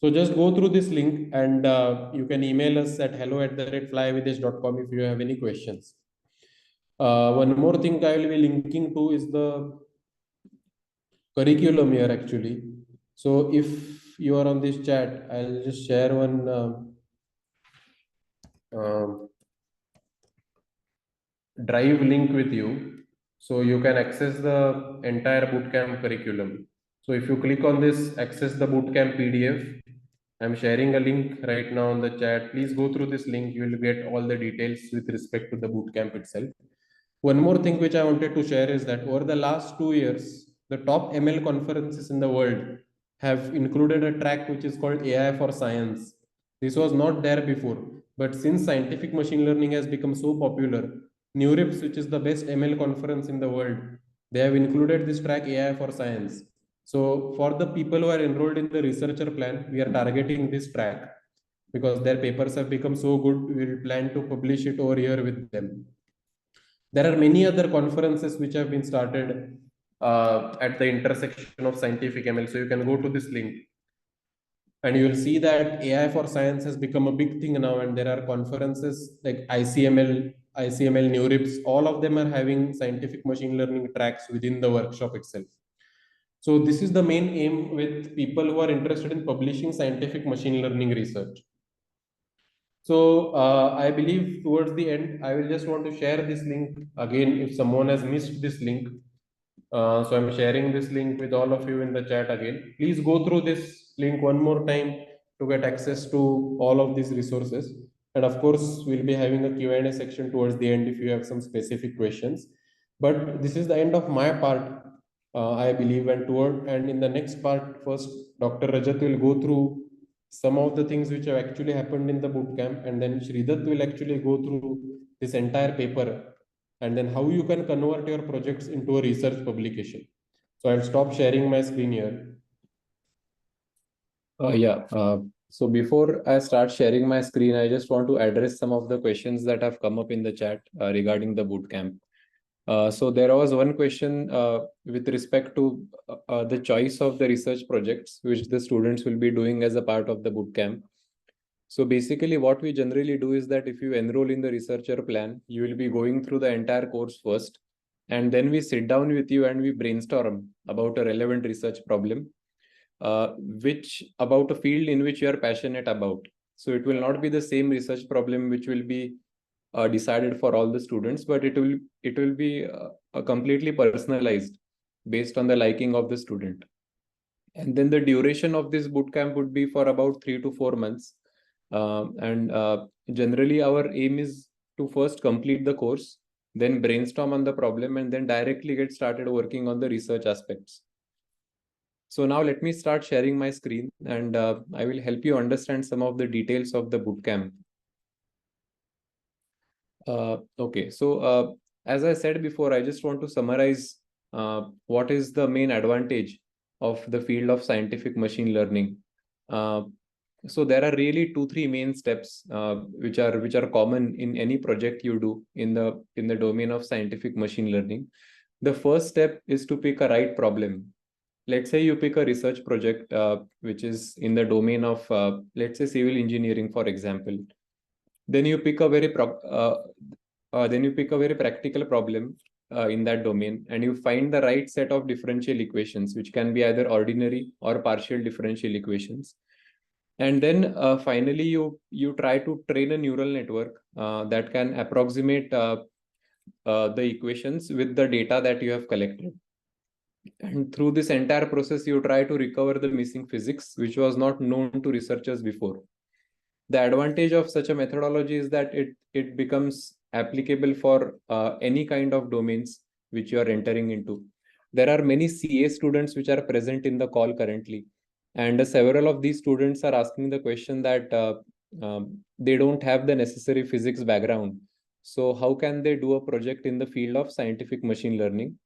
So just go through this link, and you can email us at hello@flywithesh.com if you have any questions. One more thing I will be linking to is the curriculum here actually. So if you are on this chat, I'll just share one um, drive link with you. So you can access the entire bootcamp curriculum. So if you click on this, access the bootcamp PDF. I'm sharing a link right now on the chat. Please go through this link. You will get all the details with respect to the bootcamp itself. One more thing which I wanted to share is that over the last 2 years, the top ML conferences in the world have included a track which is called AI for Science. This was not there before, but since scientific machine learning has become so popular, NeurIPS, which is the best ML conference in the world, they have included this track AI for Science. So for the people who are enrolled in the researcher plan, we are targeting this track because their papers have become so good. We will plan to publish it over here with them. There are many other conferences which have been started at the intersection of scientific ML. So you can go to this link and you will see that AI for science has become a big thing now. And there are conferences like ICML, NeurIPS, all of them are having scientific machine learning tracks within the workshop itself. So this is the main aim with people who are interested in publishing scientific machine learning research. So I believe towards the end, I will just want to share this link again if someone has missed this link. So I'm sharing this link with all of you in the chat again. Please go through this link one more time to get access to all of these resources. And of course, we'll be having a Q&A section towards the end if you have some specific questions. But this is the end of my part, I believe. And in the next part, first, Dr. Rajat will go through some of the things which have actually happened in the bootcamp, and then Shridat will actually go through this entire paper and then how you can convert your projects into a research publication. So I'll stop sharing my screen here. Yeah. So before I start sharing my screen, I just want to address some of the questions that have come up in the chat regarding the bootcamp. So there was one question with respect to the choice of the research projects which the students will be doing as a part of the bootcamp. So basically what we generally do is that if you enroll in the researcher plan, you will be going through the entire course first, and then we sit down with you and we brainstorm about a relevant research problem, which about a field in which you are passionate about. So it will not be the same research problem which will be decided for all the students, but it will be completely personalized based on the liking of the student. And then the duration of this bootcamp would be for about 3 to 4 months. Generally, our aim is to first complete the course, then brainstorm on the problem, and then directly get started working on the research aspects. So now let me start sharing my screen, and I will help you understand some of the details of the bootcamp. Okay, so as I said before, I just want to summarize what is the main advantage of the field of scientific machine learning. So there are really 2-3 main steps which are common in any project you do in the domain of scientific machine learning. The first step is to pick a right problem. Let's say you pick a research project which is in the domain of let's say civil engineering, for example. Then you pick a very practical problem in that domain, and you find the right set of differential equations, which can be either ordinary or partial differential equations. And then finally, you try to train a neural network that can approximate the equations with the data that you have collected. And through this entire process, you try to recover the missing physics, which was not known to researchers before. The advantage of such a methodology is that it becomes applicable for any kind of domains which you are entering into. There are many CA students which are present in the call currently, and several of these students are asking the question that they don't have the necessary physics background. So how can they do a project in the field of scientific machine learning?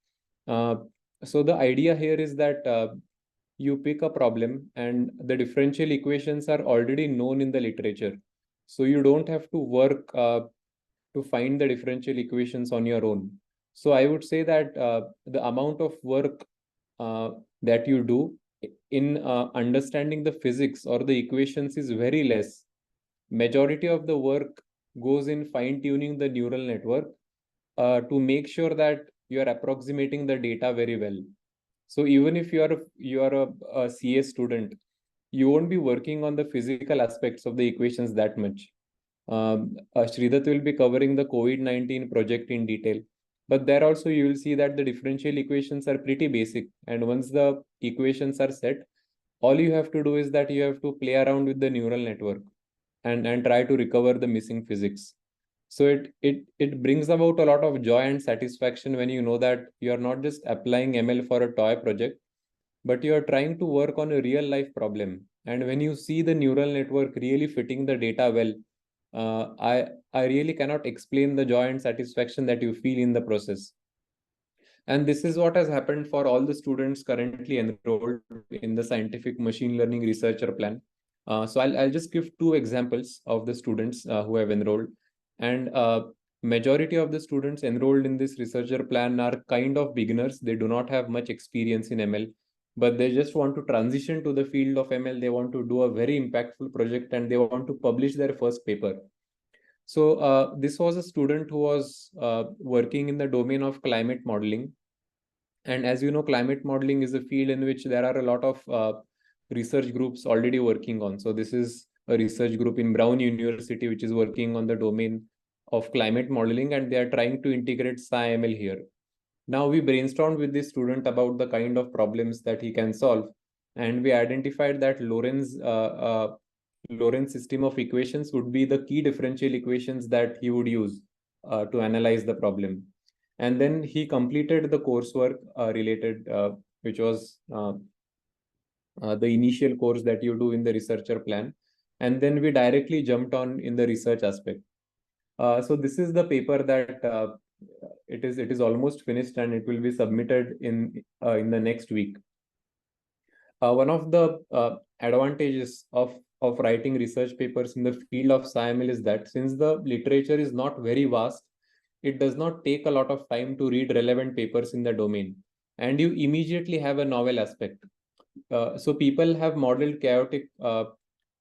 So the idea here is that you pick a problem and the differential equations are already known in the literature. So you don't have to work to find the differential equations on your own. So I would say that the amount of work uh, that you do in understanding the physics or the equations is very less. Majority of the work goes in fine tuning the neural network to make sure that you are approximating the data very well. So even if you are a CA student, you won't be working on the physical aspects of the equations that much. Sridath will be covering the COVID-19 project in detail, but there also you will see that the differential equations are pretty basic. And once the equations are set, all you have to do is that you have to play around with the neural network and try to recover the missing physics. So it brings about a lot of joy and satisfaction when you know that you are not just applying ML for a toy project, but you are trying to work on a real life problem. And when you see the neural network really fitting the data well, I really cannot explain the joy and satisfaction that you feel in the process. And this is what has happened for all the students currently enrolled in the scientific machine learning researcher plan. So I'll just give two examples of the students who have enrolled. And majority of the students enrolled in this researcher plan are kind of beginners. They do not have much experience in ML, but they just want to transition to the field of ML. They want to do a very impactful project and they want to publish their first paper. So this was a student who was working in the domain of climate modeling. And as you know, climate modeling is a field in which there are a lot of research groups already working on. So this is a research group in Brown University, which is working on the domain of climate modeling, and they are trying to integrate SciML here. Now we brainstormed with this student about the kind of problems that he can solve, and we identified that Lorentz system of equations would be the key differential equations that he would use to analyze the problem. And then he completed the coursework related, which was the initial course that you do in the researcher plan. And then we directly jumped on in the research aspect. So this is the paper that it is almost finished and it will be submitted in the next week. One of the advantages of writing research papers in the field of SciML is that since the literature is not very vast, it does not take a lot of time to read relevant papers in the domain, and you immediately have a novel aspect. So people have modeled chaotic,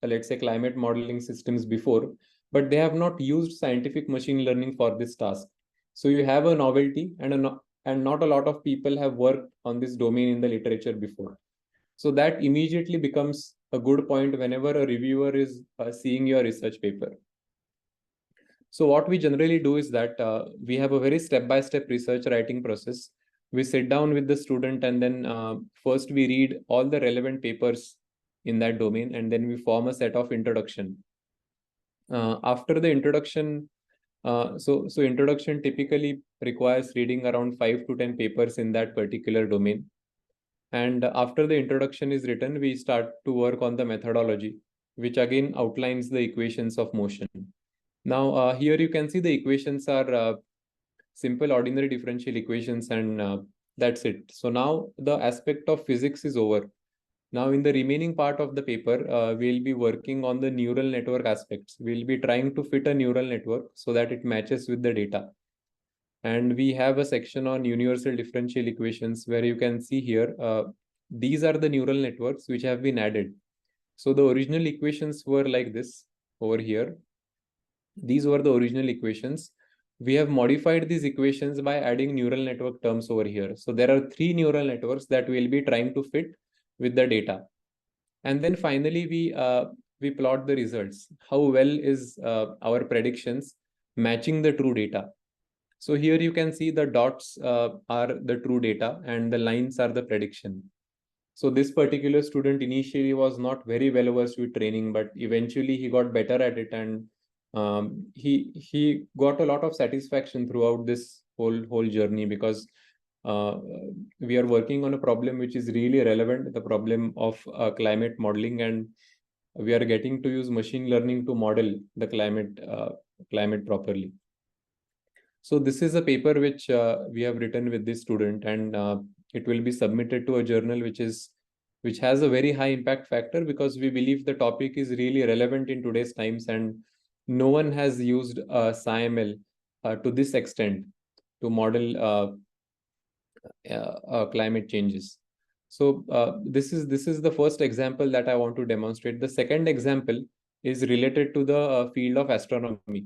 let's say, climate modeling systems before, but they have not used scientific machine learning for this task. So you have a novelty, and not a lot of people have worked on this domain in the literature before. So that immediately becomes a good point whenever a reviewer is seeing your research paper. So what we generally do is that we have a very step-by-step research writing process. We sit down with the student and then first we read all the relevant papers in that domain, and then we form a set of introduction. After the introduction, so introduction typically requires reading around 5 to 10 papers in that particular domain. And after the introduction is written, we start to work on the methodology, which again outlines the equations of motion. Now, here you can see the equations are simple ordinary differential equations, and that's it. So now the aspect of physics is over. Now in the remaining part of the paper, we'll be working on the neural network aspects. We'll be trying to fit a neural network so that it matches with the data. And we have a section on universal differential equations where you can see here, these are the neural networks which have been added. So the original equations were like this over here. These were the original equations. We have modified these equations by adding neural network terms over here. So there are 3 neural networks that we'll be trying to fit with the data. And then finally, we plot the results. How well is our predictions matching the true data? So here you can see the dots are the true data and the lines are the prediction. So this particular student initially was not very well versed with training, but eventually he got better at it, and he got a lot of satisfaction throughout this whole journey, because uh, we are working on a problem which is really relevant, the problem of climate modeling, and we are getting to use machine learning to model the climate properly. So this is a paper which we have written with this student, and it will be submitted to a journal which is which has a very high impact factor because we believe the topic is really relevant in today's times, and no one has used SciML to this extent to model climate changes. So this is the first example that I want to demonstrate. The second example is related to the field of astronomy.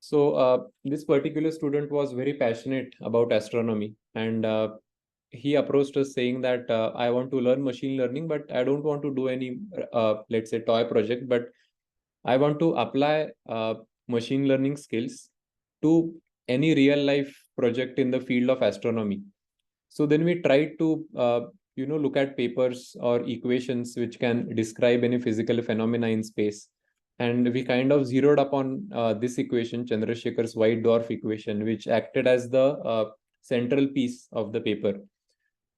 So this particular student was very passionate about astronomy, and he approached us saying that I want to learn machine learning, but I don't want to do any, let's say, toy project, but I want to apply machine learning skills to any real life project in the field of astronomy. So then we tried to, look at papers or equations which can describe any physical phenomena in space. And we kind of zeroed upon this equation, Chandrasekhar's white dwarf equation, which acted as the central piece of the paper.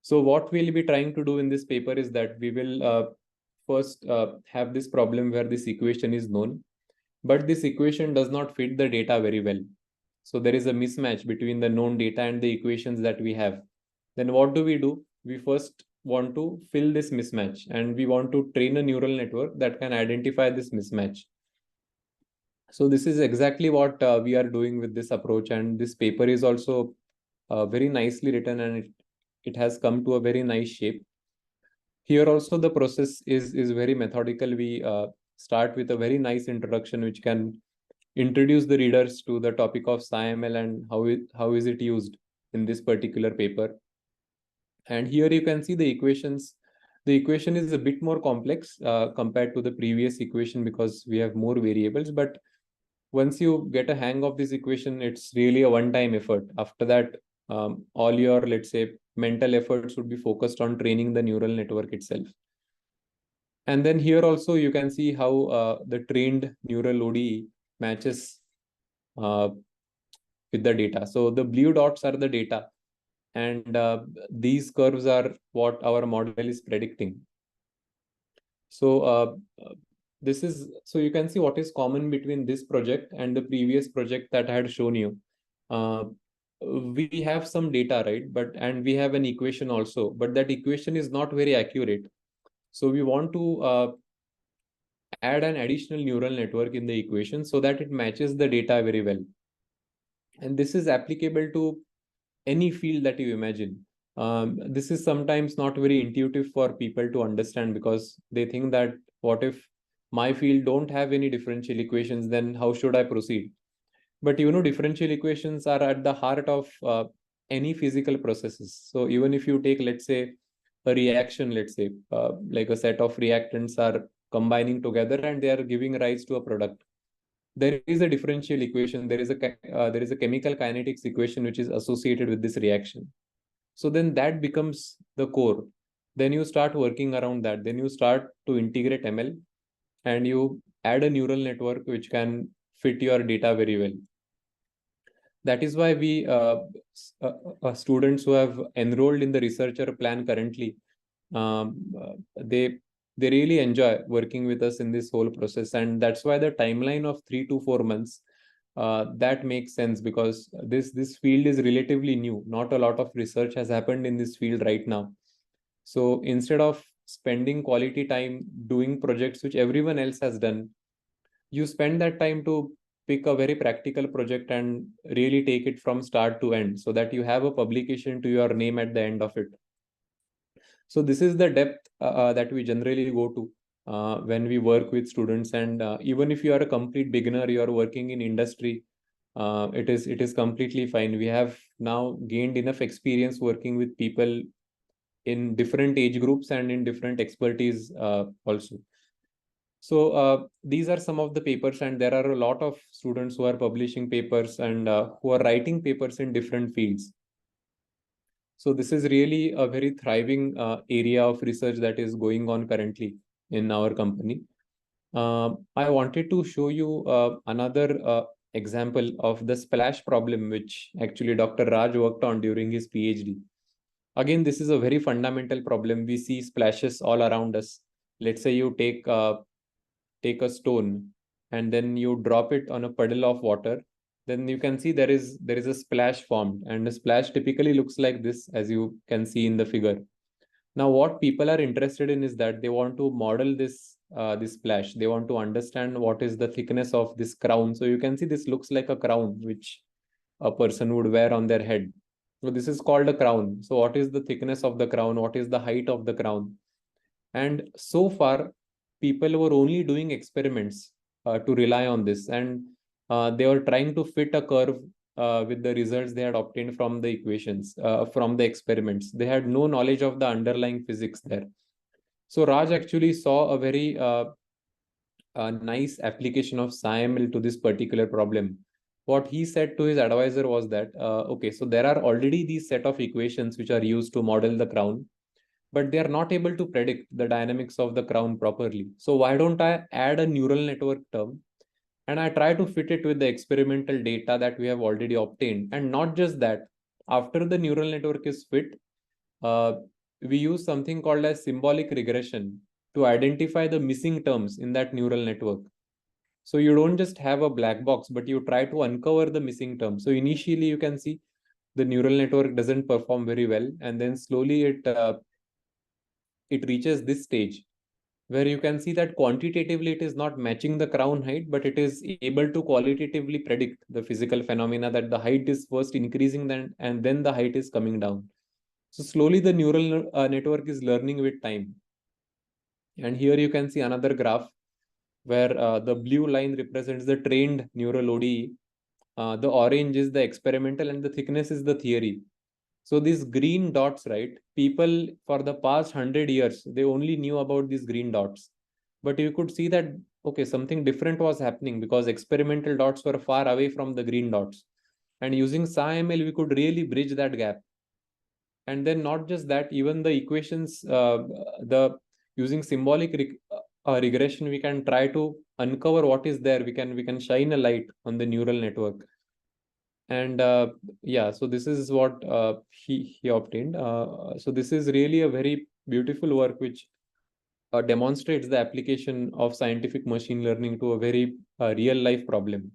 So what we'll be trying to do in this paper is that we will first have this problem where this equation is known, but this equation does not fit the data very well. So there is a mismatch between the known data and the equations that we have. Then what do? We first want to fill this mismatch, and we want to train a neural network that can identify this mismatch. So this is exactly what we are doing with this approach, and this paper is also very nicely written, and it has come to a very nice shape. Here also the process is very methodical. We start with a very nice introduction which can introduce the readers to the topic of SciML and how is it used in this particular paper. And here you can see the equations. The equation is a bit more complex compared to the previous equation because we have more variables. But once you get a hang of this equation, it's really a one-time effort. After that, all your, let's say, mental efforts would be focused on training the neural network itself. And then here also you can see how the trained neural ODE matches with the data. So the blue dots are the data, and these curves are what our model is predicting. So this is, so you can see what is common between this project and the previous project that I had shown you. We have some data, right? And we have an equation also, but that equation is not very accurate. So we want to add an additional neural network in the equation so that it matches the data very well. And this is applicable to any field that you imagine. This is sometimes not very intuitive for people to understand because they think that what if my field don't have any differential equations, then how should I proceed? But differential equations are at the heart of any physical processes. So even if you take, let's say, a reaction, let's say, like a set of reactants are combining together and they are giving rise to a product. There is a differential equation. There is a chemical kinetics equation which is associated with this reaction. So then that becomes the core. Then you start working around that. Then you start to integrate ML, and you add a neural network which can fit your data very well. That is why we students who have enrolled in the researcher plan currently, they really enjoy working with us in this whole process. And that's why the timeline of 3 to 4 months, that makes sense because this field is relatively new. Not a lot of research has happened in this field right now. So instead of spending quality time doing projects which everyone else has done, you spend that time to pick a very practical project and really take it from start to end so that you have a publication to your name at the end of it. So this is the depth that we generally go to when we work with students. And even if you are a complete beginner, you are working in industry, it is completely fine. We have now gained enough experience working with people in different age groups and in different expertise also. So these are some of the papers, and there are a lot of students who are publishing papers and who are writing papers in different fields. So this is really a very thriving area of research that is going on currently in our company. I wanted to show you another example of the splash problem, which actually Dr. Raj worked on during his PhD. Again, this is a very fundamental problem. We see splashes all around us. Let's say you take a stone and then you drop it on a puddle of water, then you can see there is a splash formed, and a splash typically looks like this, as you can see in the figure. Now, what people are interested in is that they want to model this splash. They want to understand what is the thickness of this crown. So you can see this looks like a crown which a person would wear on their head. So this is called a crown. So what is the thickness of the crown? What is the height of the crown? And so far, people were only doing experiments to rely on this, and they were trying to fit a curve with the results they had obtained from the equations, from the experiments. They had no knowledge of the underlying physics there. So Raj actually saw a very nice application of SciML to this particular problem. What he said to his advisor was that, okay, so there are already these set of equations which are used to model the crown, but they are not able to predict the dynamics of the crown properly. So why don't I add a neural network term and I try to fit it with the experimental data that we have already obtained? And not just that, after the neural network is fit, uh, we use something called as symbolic regression to identify the missing terms in that neural network. So you don't just have a black box, but you try to uncover the missing terms. So initially you can see the neural network doesn't perform very well, and then slowly it reaches this stage where you can see that quantitatively it is not matching the crown height, but it is able to qualitatively predict the physical phenomena that the height is first increasing and then the height is coming down. So slowly the neural network is learning with time. And here you can see another graph where the blue line represents the trained neural ODE, the orange is the experimental, and the thickness is the theory. So these green dots, right? People for the past 100 years, they only knew about these green dots. But you could see that, okay, something different was happening because experimental dots were far away from the green dots. And using SciML, we could really bridge that gap. And then not just that, even the equations, the using symbolic regression, we can try to uncover what is there. We can shine a light on the neural network. And yeah, so this is what he obtained. So this is really a very beautiful work which demonstrates the application of scientific machine learning to a very real life problem.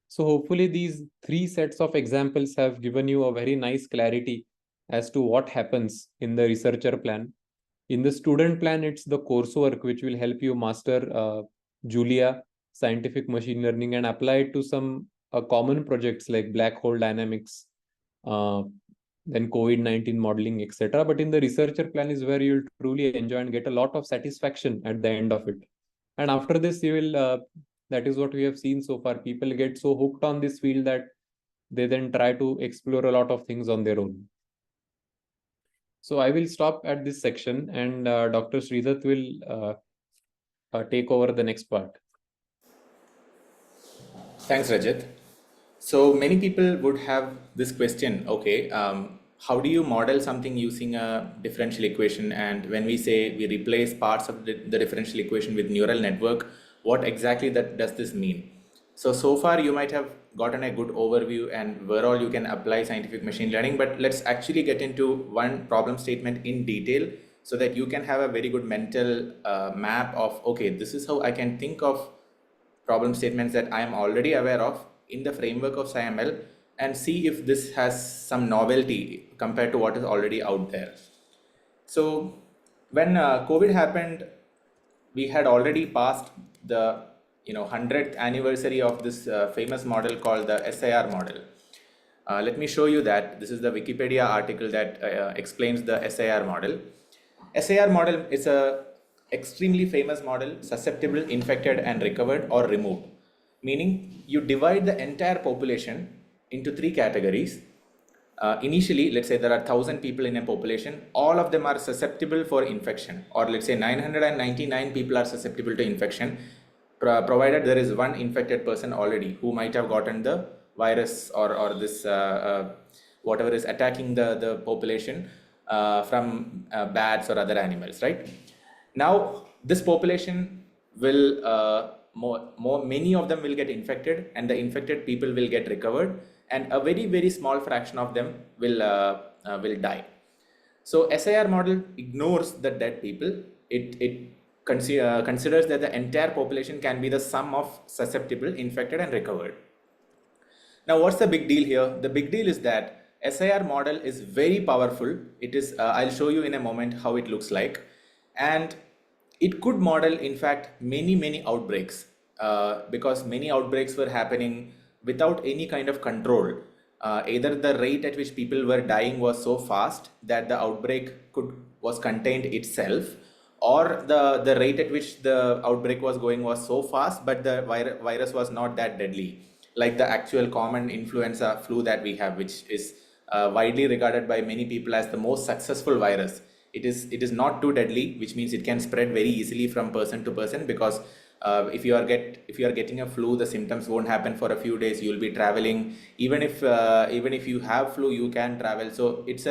So hopefully these three sets of examples have given you a very nice clarity as to what happens in the researcher plan. In the student plan, it's the coursework which will help you master Julia, scientific machine learning, and apply it to some common projects like black hole dynamics, then COVID-19 modeling, etc. But in the researcher plan is where you'll truly enjoy and get a lot of satisfaction at the end of it. And after this, you will, that is what we have seen so far. People get so hooked on this field that they then try to explore a lot of things on their own. So I will stop at this section, and Dr. Sridhar will take over the next part. Thanks, Rajat. So many people would have this question, okay, how do you model something using a differential equation? And when we say we replace parts of the differential equation with neural network, what exactly does this mean? So far you might have gotten a good overview and where all you can apply scientific machine learning, but let's actually get into one problem statement in detail so that you can have a very good mental map of, okay, this is how I can think of problem statements that I am already aware of in the framework of SciML and see if this has some novelty compared to what is already out there. So when COVID happened, we had already passed the 100th anniversary of this famous model called the SIR model. Let me show you that. This is the Wikipedia article that explains the SIR model. SIR model is a extremely famous model, susceptible, infected, and recovered or removed. Meaning you divide the entire population into three categories. Initially, let's say there are 1,000 people in a population, all of them are susceptible for infection, or let's say 999 people are susceptible to infection, provided there is one infected person already who might have gotten the virus or this whatever is attacking the population from bats or other animals, right? Now this population will many of them will get infected, and the infected people will get recovered, and a very small fraction of them will die. So SIR model ignores the dead people. It considers that the entire population can be the sum of susceptible, infected, and recovered. Now what's the big deal here? The big deal is that SIR model is very powerful. It is, I'll show you in a moment how it looks like. And it could model, in fact, many outbreaks because many outbreaks were happening without any kind of control. Either the rate at which people were dying was so fast that the outbreak was contained itself, or the rate at which the outbreak was going was so fast, but the virus was not that deadly, like the actual common influenza flu that we have, which is widely regarded by many people as the most successful virus. It is not too deadly, which means it can spread very easily from person to person, because if you are getting a flu, the symptoms won't happen for a few days. You'll be traveling. Even if you have flu, you can travel. So it's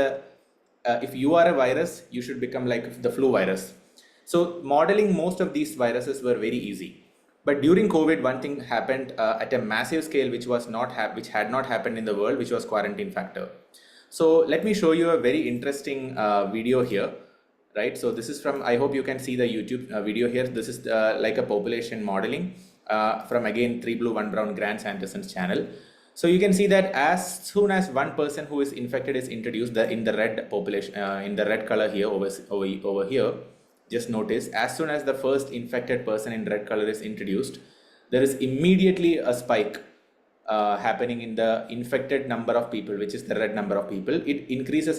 if you are a virus, you should become like the flu virus. So modeling most of these viruses were very easy. But during COVID, one thing happened at a massive scale, which had not happened in the world, which was quarantine factor. So let me show you a very interesting video here, right? So this is from, I hope you can see the YouTube video here. This is like a population modeling from, again, 3 Blue 1 Brown Grant Sanderson's channel. So you can see that as soon as one person who is infected is introduced, in the red population, in the red color here over here, just notice, as soon as the first infected person in red color is introduced, there is immediately a spike happening in the infected number of people, which is the red number of people. It increases,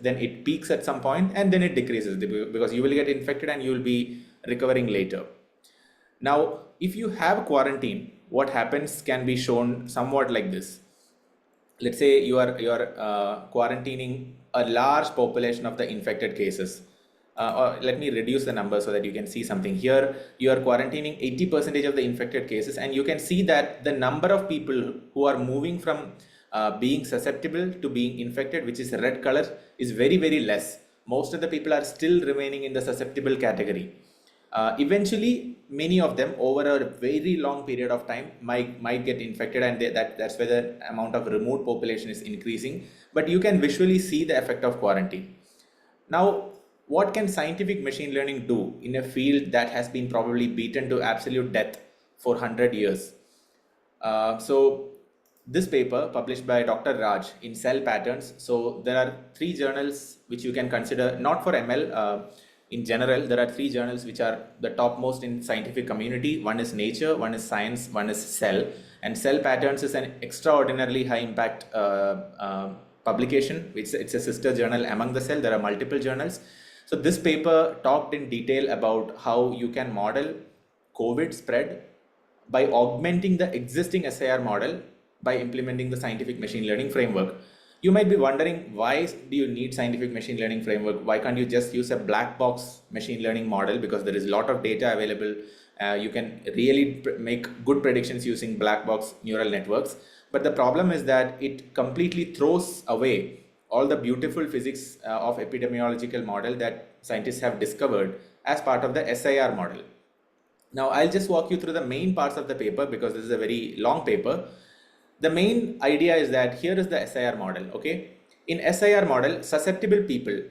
then it peaks at some point, and then it decreases because you will get infected and you will be recovering later. Now, if you have quarantine, what happens can be shown somewhat like this. Let's say you are quarantining a large population of the infected cases. Or let me reduce the number so that you can see something here. You are quarantining 80% of the infected cases, and you can see that the number of people who are moving from being susceptible to being infected, which is red color, is very less. Most of the people are still remaining in the susceptible category. Eventually, many of them over a very long period of time might get infected, and that's where the amount of remote population is increasing. But you can visually see the effect of quarantine. Now, what can scientific machine learning do in a field that has been probably beaten to absolute death for 100 years? So this paper published by Dr. Raj in Cell Patterns. So there are 3 journals which you can consider, not for ML, in general, there are 3 journals which are the topmost in scientific community. One is Nature, one is Science, one is Cell. And Cell Patterns is an extraordinarily high impact publication. It's a sister journal among the Cell. There are multiple journals. So this paper talked in detail about how you can model COVID spread by augmenting the existing SIR model by implementing the scientific machine learning framework. You might be wondering, why do you need scientific machine learning framework? Why can't you just use a black box machine learning model? Because there is a lot of data available. You can really make good predictions using black box neural networks. But the problem is that it completely throws away all the beautiful physics of epidemiological model that scientists have discovered as part of the SIR model. Now, I'll just walk you through the main parts of the paper because this is a very long paper. The main idea is that here is the SIR model, okay? In SIR model, susceptible people,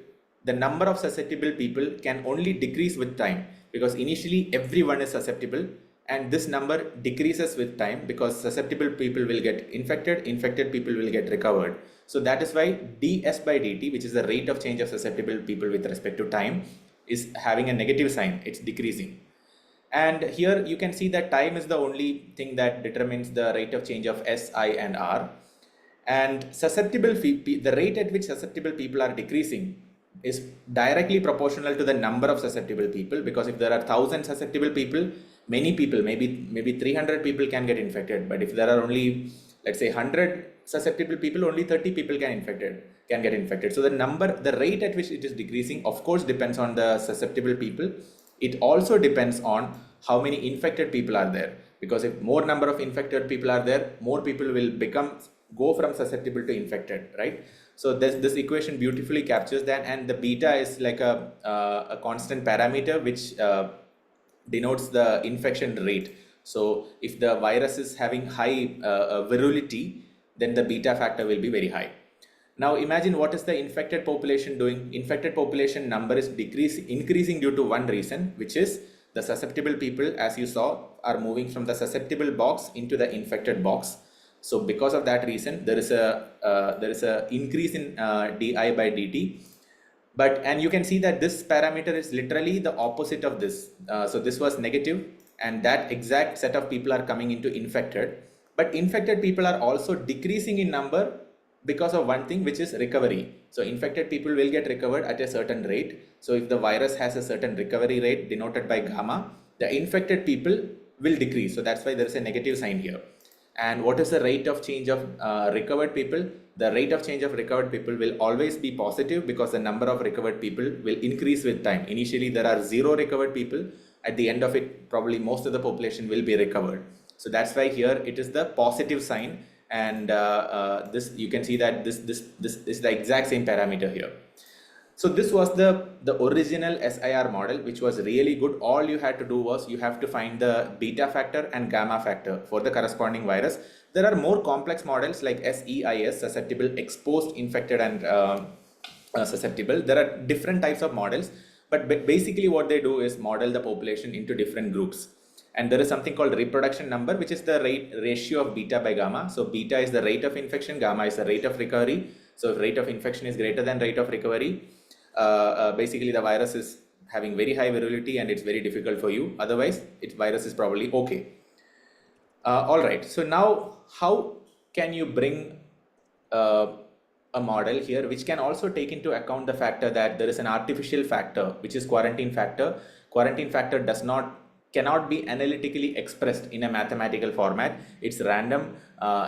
the number of susceptible people can only decrease with time, because initially everyone is susceptible, and this number decreases with time because susceptible people will get infected, infected people will get recovered. So that is why ds by dt, which is the rate of change of susceptible people with respect to time, is having a negative sign. It's decreasing. And here you can see that time is the only thing that determines the rate of change of S, I, and R. And the rate at which susceptible people are decreasing is directly proportional to the number of susceptible people, because if there are 1,000 susceptible people, many people, maybe 300 people can get infected. But if there are only, let's say, 100 susceptible people, only 30 people can get infected. So the rate at which it is decreasing, of course, depends on the susceptible people. It also depends on how many infected people are there, because if more number of infected people are there, more people will go from susceptible to infected, right? So this equation beautifully captures that, and the beta is like a constant parameter which denotes the infection rate. So if the virus is having high virulity, then the beta factor will be very high. Now imagine, what is the infected population doing? Infected population number is increasing due to one reason, which is the susceptible people, as you saw, are moving from the susceptible box into the infected box. So because of that reason, there is a increase in di by dt. And you can see that this parameter is literally the opposite of this. So this was negative, and that exact set of people are coming into infected. But infected people are also decreasing in number because of one thing, which is recovery. So infected people will get recovered at a certain rate. So if the virus has a certain recovery rate denoted by gamma, the infected people will decrease. So that's why there is a negative sign here. And what is the rate of change of recovered people? The rate of change of recovered people will always be positive because the number of recovered people will increase with time. Initially, there are 0 recovered people. At the end of it, probably most of the population will be recovered. So that's why here it is the positive sign. And this, you can see that this is the exact same parameter here. So this was the original SIR model, which was really good. All you had to do was you have to find the beta factor and gamma factor for the corresponding virus. There are more complex models like SEIS, susceptible, exposed, infected, and susceptible. There are different types of models, but basically what they do is model the population into different groups. And there is something called reproduction number, which is the ratio of beta by gamma. So beta is the rate of infection, gamma is the rate of recovery. So if rate of infection is greater than rate of recovery, basically the virus is having very high virality and it's very difficult for you. Otherwise, its virus is probably okay. All right. So now, how can you bring a model here which can also take into account the factor that there is an artificial factor, which is quarantine factor. Quarantine factor cannot be analytically expressed in a mathematical format. It's random.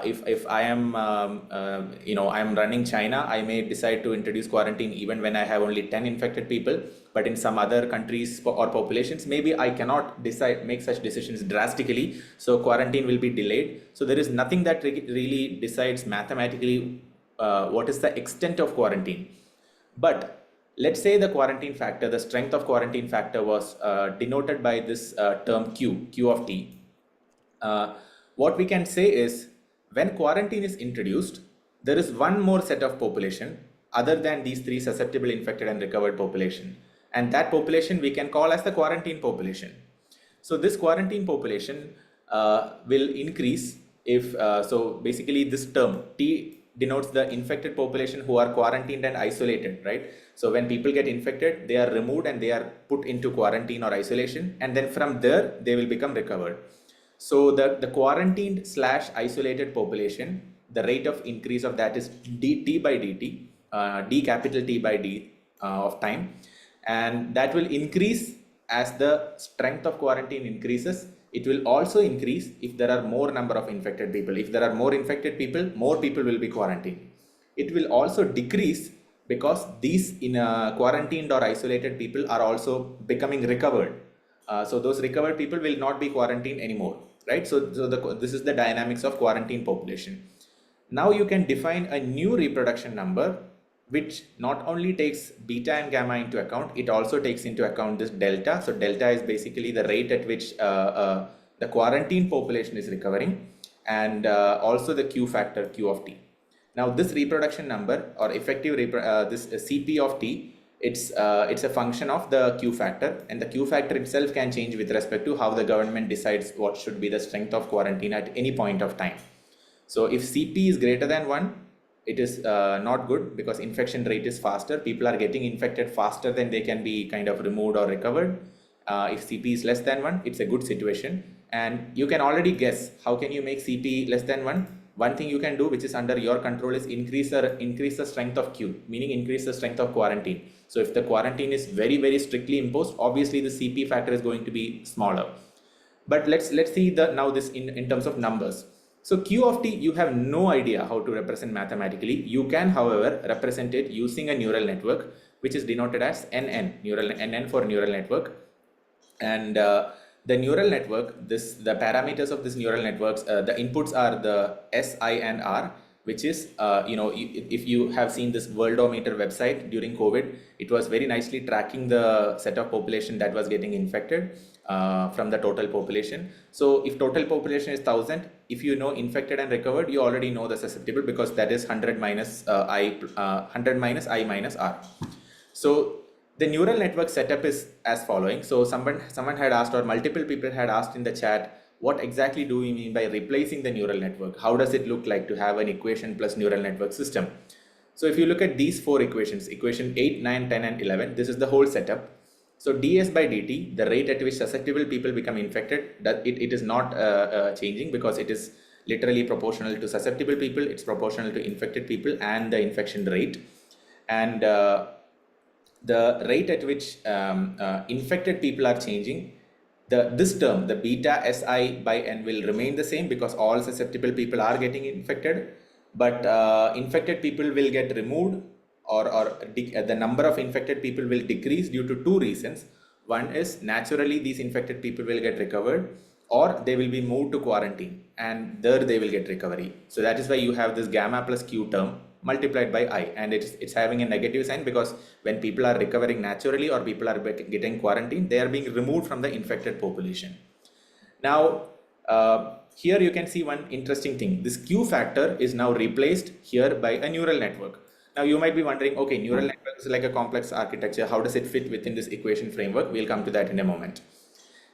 If I am I am running China, I may decide to introduce quarantine even when I have only 10 infected people. But in some other countries or populations, maybe I cannot make such decisions drastically. So quarantine will be delayed. So there is nothing that really decides mathematically what is the extent of quarantine. But let's say the quarantine factor, the strength of quarantine factor was denoted by this term Q of T. What we can say is, when quarantine is introduced, there is one more set of population other than these 3 susceptible, infected, and recovered population. And that population we can call as the quarantine population. So this quarantine population will increase if, so basically this term T denotes the infected population who are quarantined and isolated, right? So when people get infected, they are removed and they are put into quarantine or isolation. And then from there, they will become recovered. So the quarantined / isolated population, the rate of increase of that is T by dt, D capital T by D of time. And that will increase as the strength of quarantine increases. It will also increase if there are more number of infected people. If there are more infected people, more people will be quarantined. It will also decrease because these quarantined or isolated people are also becoming recovered. So those recovered people will not be quarantined anymore, right? So this is the dynamics of quarantine population. Now you can define a new reproduction number which not only takes beta and gamma into account, it also takes into account this delta. So delta is basically the rate at which the quarantine population is recovering, and also the Q factor, Q of T. Now this reproduction number or effective this CP of T, it's a function of the Q factor, and the Q factor itself can change with respect to how the government decides what should be the strength of quarantine at any point of time. So if CP is greater than 1, it is not good because infection rate is faster. People are getting infected faster than they can be kind of removed or recovered. If CP is less than 1, it's a good situation. And you can already guess how can you make CP less than 1. One thing you can do, which is under your control, is increase the strength of Q, meaning increase the strength of quarantine. So if the quarantine is very, very strictly imposed, obviously the CP factor is going to be smaller. But let's see now this in terms of numbers. So Q of T, you have no idea how to represent mathematically. You can, however, represent it using a neural network, which is denoted as NN for neural network. And the neural network, the parameters of this neural networks, the inputs are the S, I, and R, which is, if you have seen this Worldometer website during COVID, it was very nicely tracking the set of population that was getting infected from the total population. So if total population is 1000, if you know infected and recovered, you already know the susceptible because that is 100 minus I minus R. So the neural network setup is as following. So someone had asked, or multiple people had asked in the chat, what exactly do we mean by replacing the neural network? How does it look like to have an equation plus neural network system? So if you look at these four equations, equation 8, 9, 10, and 11, this is the whole setup. So ds by dt, the rate at which susceptible people become infected, that it is not changing, because it is literally proportional to susceptible people, it's proportional to infected people and the infection rate. And the rate at which infected people are changing, this term, the beta Si by n, will remain the same because all susceptible people are getting infected, but infected people will get removed, or the number of infected people will decrease due to two reasons. One is naturally these infected people will get recovered, or they will be moved to quarantine and there they will get recovery. So that is why you have this gamma plus q term multiplied by I, and it's having a negative sign, because when people are recovering naturally or people are getting quarantined, they are being removed from the infected population. Now here you can see one interesting thing. This q factor is now replaced here by a neural network. Now you might be wondering, okay, neural network is like a complex architecture, how does it fit within this equation framework? We'll come to that in a moment.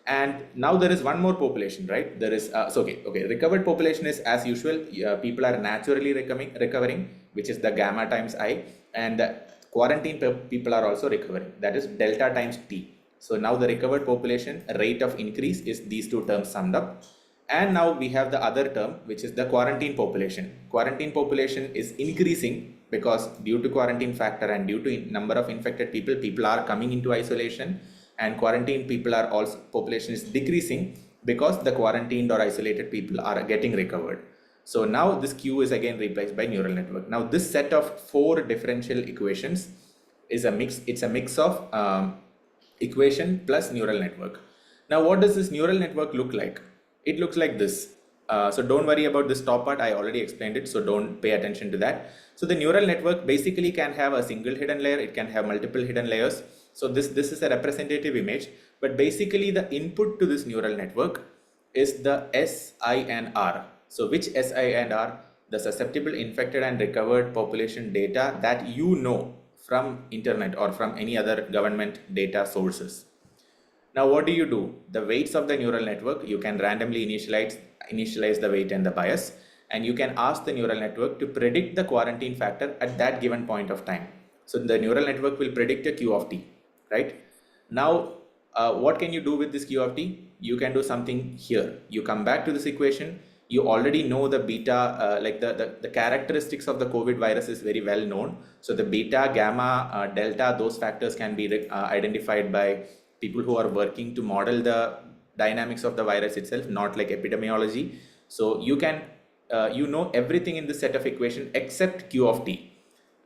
And now there is one more population, right? There is recovered population is as usual. People are naturally recovering, which is the gamma times I, and the quarantine people are also recovering, that is delta times t. So now the recovered population rate of increase is these two terms summed up. And now we have the other term, which is the quarantine population. Quarantine population is increasing because due to quarantine factor and due to number of infected people, people are coming into isolation, and quarantine people are also, population is decreasing because the quarantined or isolated people are getting recovered. So now this Q is again replaced by neural network. Now this set of four differential equations is a mix. It's a mix of equation plus neural network. Now what does this neural network look like? It looks like this. So don't worry about this top part, I already explained it, so don't pay attention to that. So the neural network basically can have a single hidden layer, it can have multiple hidden layers. So this is a representative image, but basically the input to this neural network is the S, I, and R. So which S, I, and R? The susceptible, infected, and recovered population data that you know from internet or from any other government data sources. Now what do? The weights of the neural network, you can randomly initialize the weight and the bias, and you can ask the neural network to predict the quarantine factor at that given point of time. So the neural network will predict a Q of t, right? Now what can you do with this Q of t? You can do something here. You come back to this equation, you already know the beta, like the characteristics of the COVID virus is very well known. So the beta, gamma, delta, those factors can be identified by people who are working to model the dynamics of the virus itself, not like epidemiology. So you can, you know everything in this set of equation except Q of t.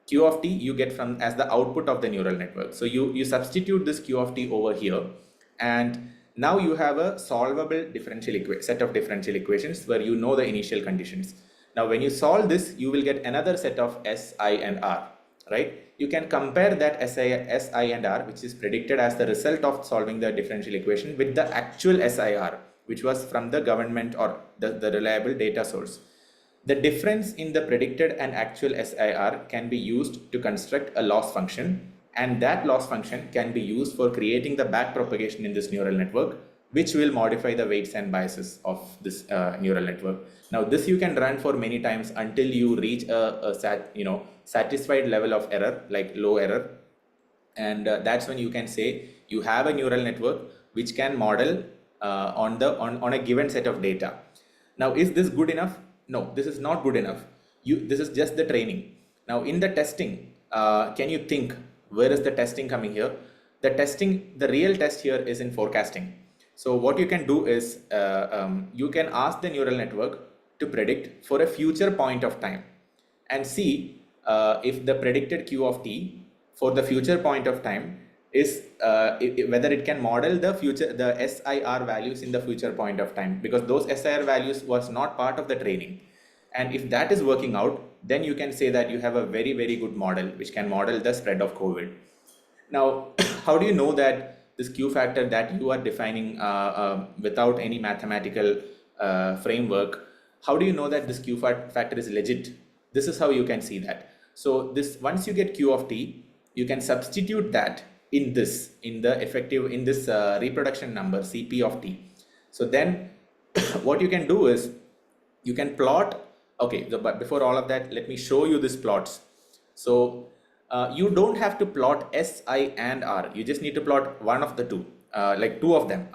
Q of t you get from as the output of the neural network. So you substitute this Q of t over here, and now you have a solvable set of differential equations where you know the initial conditions. Now when you solve this, you will get another set of S, I, and R, right? You can compare that S, I, and R, which is predicted as the result of solving the differential equation, with the actual SIR, which was from the government or the reliable data source. The difference in the predicted and actual SIR can be used to construct a loss function, and that loss function can be used for creating the backpropagation in this neural network, which will modify the weights and biases of this neural network. Now this you can run for many times until you reach a satisfied level of error, like low error, and that's when you can say you have a neural network which can model on a given set of data. Now is this good enough? No, this is not good enough. This is just the training. Now in the testing, can you think, where is the testing coming here? The real test here is in forecasting. So what you can do is you can ask the neural network to predict for a future point of time and see if the predicted Q of t for the future point of time is whether it can model the SIR values in the future point of time, because those SIR values was not part of the training. And if that is working out, then you can say that you have a very, very good model which can model the spread of COVID. Now, how do you know that this Q factor that you are defining without any mathematical framework, how do you know that this Q factor is legit? This is how you can see that. So this, once you get Q of t, you can substitute that in this reproduction number Cp of t. So then what you can do is you can plot. Okay, but before all of that, let me show you these plots. So you don't have to plot S, I, and R. You just need to plot one of the two, like two of them,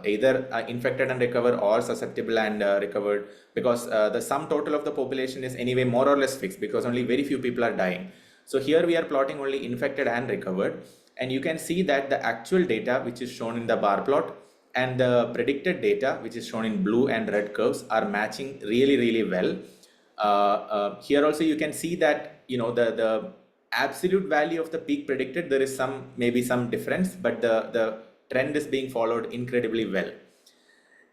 either infected and recovered or susceptible and recovered, because the sum total of the population is anyway more or less fixed because only very few people are dying. So here we are plotting only infected and recovered, and you can see that the actual data, which is shown in the bar plot, and the predicted data, which is shown in blue and red curves, are matching really well. Here also you can see that, you know, the absolute value of the peak predicted, there is maybe some difference, but the trend is being followed incredibly well.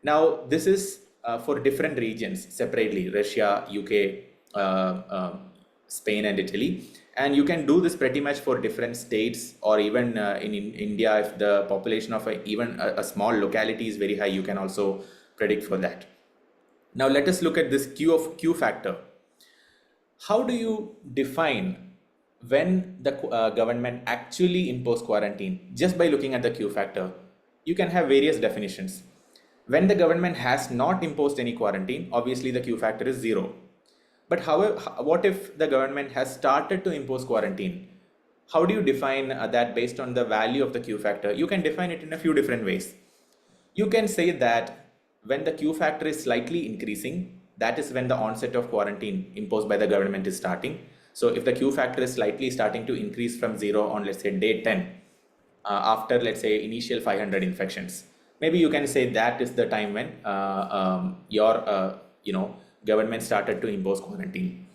Now this is for different regions separately: Russia, UK, Spain and Italy. And you can do this pretty much for different states, or even in India, if the population of even a small locality is very high, you can also predict for that. Now let us look at this Q factor. How do you define when the government actually imposed quarantine? Just by looking at the Q factor, you can have various definitions. When the government has not imposed any quarantine, obviously the Q factor is 0. But however, what if the government has started to impose quarantine? How do you define that based on the value of the Q factor? You can define it in a few different ways. You can say that when the Q factor is slightly increasing, that is when the onset of quarantine imposed by the government is starting. So if the Q factor is slightly starting to increase from 0 on, let's say, day 10, after, let's say, initial 500 infections, maybe you can say that is the time when your government started to impose quarantine.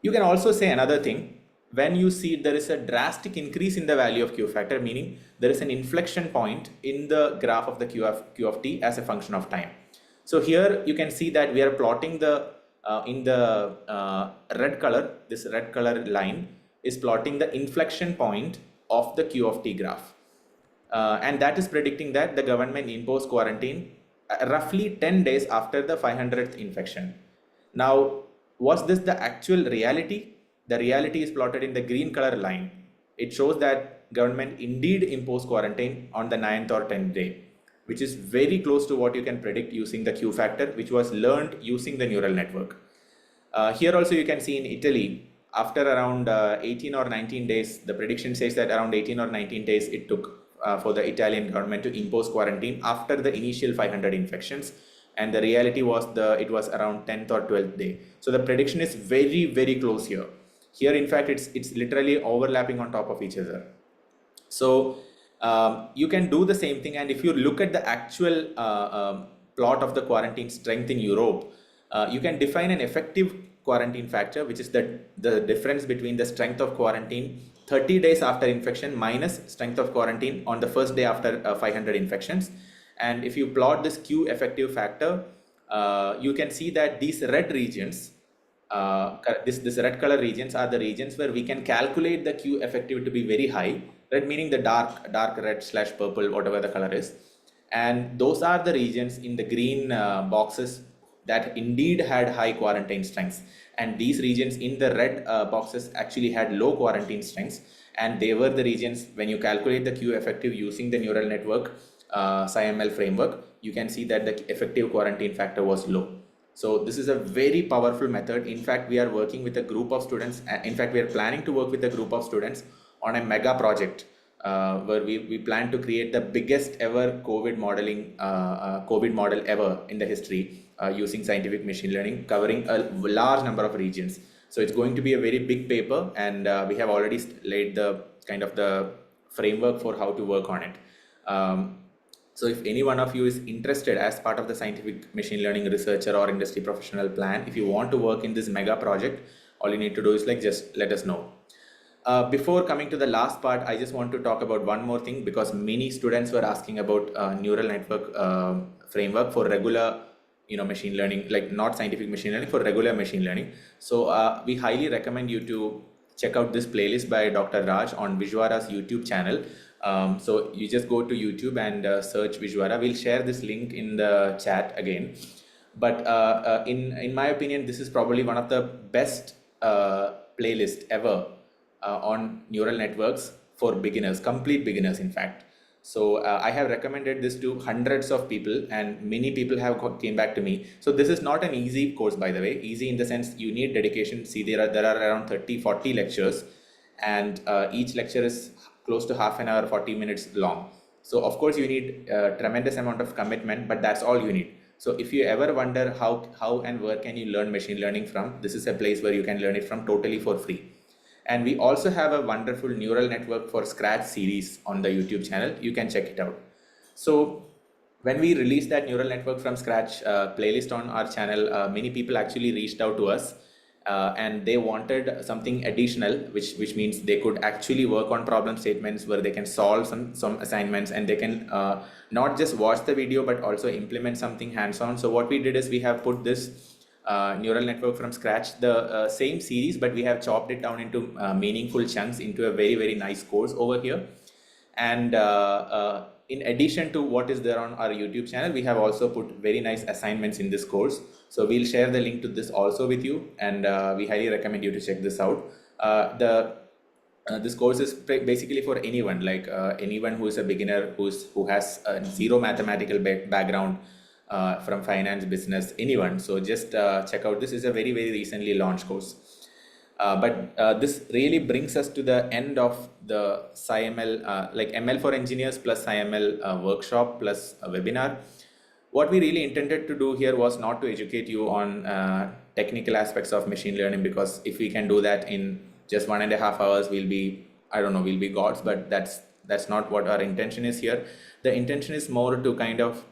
You can also say another thing: when you see there is a drastic increase in the value of Q factor, meaning there is an inflection point in the graph of the Q of t as a function of time. So here you can see that we are plotting in the red color, this red color line is plotting the inflection point of the Q of t graph. And that is predicting that the government imposed quarantine roughly 10 days after the 500th infection. Now, was this the actual reality? The reality is plotted in the green color line. It shows that government indeed imposed quarantine on the 9th or 10th day, which is very close to what you can predict using the Q factor, which was learned using the neural network. Here also you can see in Italy, after around 18 or 19 days, the prediction says that around 18 or 19 days it took for the Italian government to impose quarantine after the initial 500 infections. And the reality was it was around 10th or 12th day. So the prediction is very close here. Here, in fact, it's literally overlapping on top of each other. So you can do the same thing. And if you look at the actual plot of the quarantine strength in Europe, you can define an effective quarantine factor, which is the difference between the strength of quarantine 30 days after infection minus strength of quarantine on the first day after 500 infections. And if you plot this Q effective factor, you can see that these red regions, this red color regions are the regions where we can calculate the Q effective to be very high. Red meaning the dark red / purple, whatever the color is. And those are the regions in the green boxes that indeed had high quarantine strengths. And these regions in the red boxes actually had low quarantine strengths. And they were the regions, when you calculate the Q effective using the neural network SciML framework, you can see that the effective quarantine factor was low. So this is a very powerful method. In fact, we are working with a group of students. In fact, we are planning to work with a group of students on a mega project where we plan to create the biggest ever COVID model ever in the history using scientific machine learning, covering a large number of regions. So it's going to be a very big paper, and we have already laid the kind of the framework for how to work on it. So if any one of you is interested as part of the scientific machine learning researcher or industry professional plan, if you want to work in this mega project, all you need to do is just let us know. Before coming to the last part, I just want to talk about one more thing, because many students were asking about neural network framework for regular machine learning, like not scientific machine learning, for regular machine learning. So we highly recommend you to check out this playlist by Dr. Raj on Vishwara's YouTube channel. So you just go to YouTube and search Vishwara. We'll share this link in the chat again. But in my opinion, this is probably one of the best playlist ever on neural networks for beginners, complete beginners in fact. So I have recommended this to hundreds of people, and many people have came back to me. So this is not an easy course, by the way. Easy in the sense you need dedication. See, there are around 30-40 lectures, and each lecture is close to half an hour, 40 minutes long. So of course you need a tremendous amount of commitment, but that's all you need. So if you ever wonder how and where can you learn machine learning from, this is a place where you can learn it from totally for free. And we also have a wonderful neural network for Scratch series on the YouTube channel. You can check it out. So when we released that neural network from Scratch playlist on our channel, many people actually reached out to us and they wanted something additional, which means they could actually work on problem statements where they can solve some assignments, and they can not just watch the video but also implement something hands-on. So what we did is we have put this neural network from Scratch, the same series, but we have chopped it down into meaningful chunks into a very, very nice course over here. And in addition to what is there on our YouTube channel, we have also put very nice assignments in this course. So we'll share the link to this also with you, and we highly recommend you to check this out. This course is basically for anyone, like anyone who is a beginner, who has zero mathematical background, from finance, business, anyone. So just check out. This is a very, very recently launched course. But this really brings us to the end of the SciML, like ML for engineers plus SciML workshop plus a webinar. What we really intended to do here was not to educate you on technical aspects of machine learning, because if we can do that in just 1.5 hours, we'll be gods. But that's not what our intention is here. The intention is more to kind of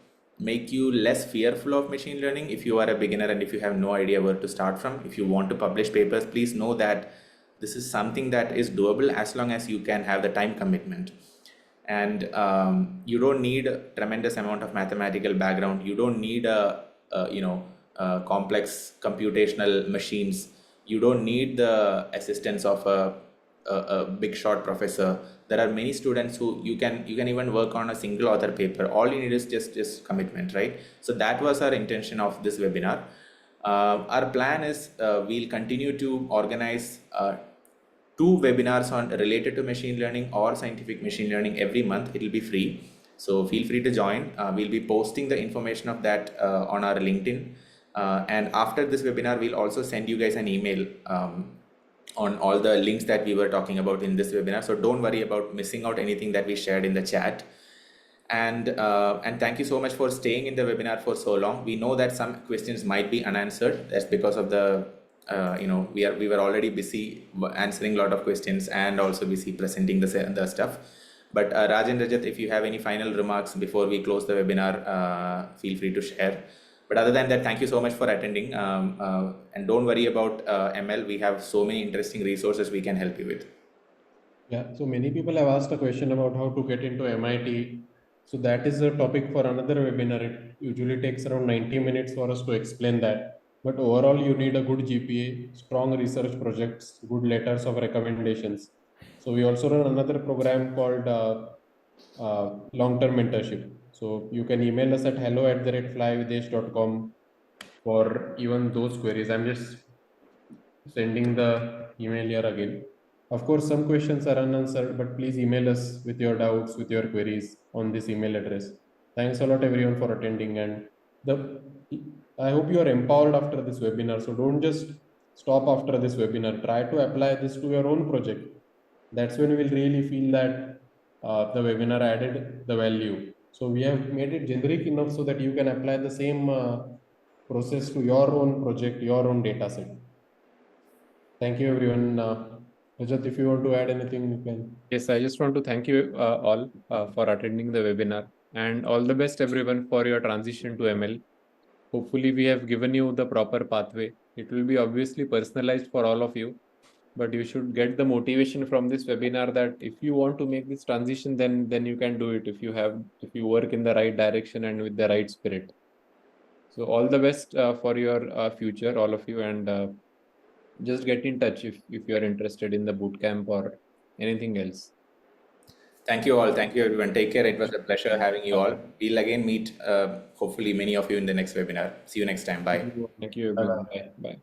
make you less fearful of machine learning if you are a beginner and if you have no idea where to start from. If you want to publish papers, please know that this is something that is doable as long as you can have the time commitment. And you don't need a tremendous amount of mathematical background. You don't need complex computational machines. You don't need the assistance of a big shot professor. There are many students who you can even work on a single author paper. All you need is just commitment, right? So that was our intention of this webinar. Our plan is we'll continue to organize 2 webinars on related to machine learning or scientific machine learning every month. It will be free, so feel free to join. We'll be posting the information of that on our LinkedIn, and after this webinar we'll also send you guys an email on all the links that we were talking about in this webinar. So don't worry about missing out anything that we shared in the chat. And thank you so much for staying in the webinar for so long. We know that some questions might be unanswered. That's because of the we were already busy answering a lot of questions and also busy presenting the stuff. But Raj and Rajat, if you have any final remarks before we close the webinar, feel free to share. But other than that, thank you so much for attending. And don't worry about ML. We have so many interesting resources we can help you with. Yeah, so many people have asked a question about how to get into MIT. So that is a topic for another webinar. It usually takes around 90 minutes for us to explain that. But overall, you need a good GPA, strong research projects, good letters of recommendations. So we also run another program called long-term mentorship. So you can email us at hello@flyvidesh.com for even those queries. I'm just sending the email here again. Of course, some questions are unanswered, but please email us with your doubts, with your queries on this email address. Thanks a lot, everyone, for attending. And I hope you are empowered after this webinar. So don't just stop after this webinar. Try to apply this to your own project. That's when you will really feel that the webinar added the value. So we have made it generic enough so that you can apply the same process to your own project, your own data set. Thank you, everyone. Rajat, if you want to add anything, you can. Yes, I just want to thank you all for attending the webinar, and all the best, everyone, for your transition to ML. Hopefully, we have given you the proper pathway. It will be obviously personalized for all of you, but you should get the motivation from this webinar that if you want to make this transition, then you can do it if you work in the right direction and with the right spirit. So all the best for your future, all of you, and just get in touch if you are interested in the bootcamp or anything else. Thank you all. Thank you, everyone. Take care. It was a pleasure having you all. We'll again meet, hopefully, many of you in the next webinar. See you next time. Bye. Thank you, everyone. Bye. Bye.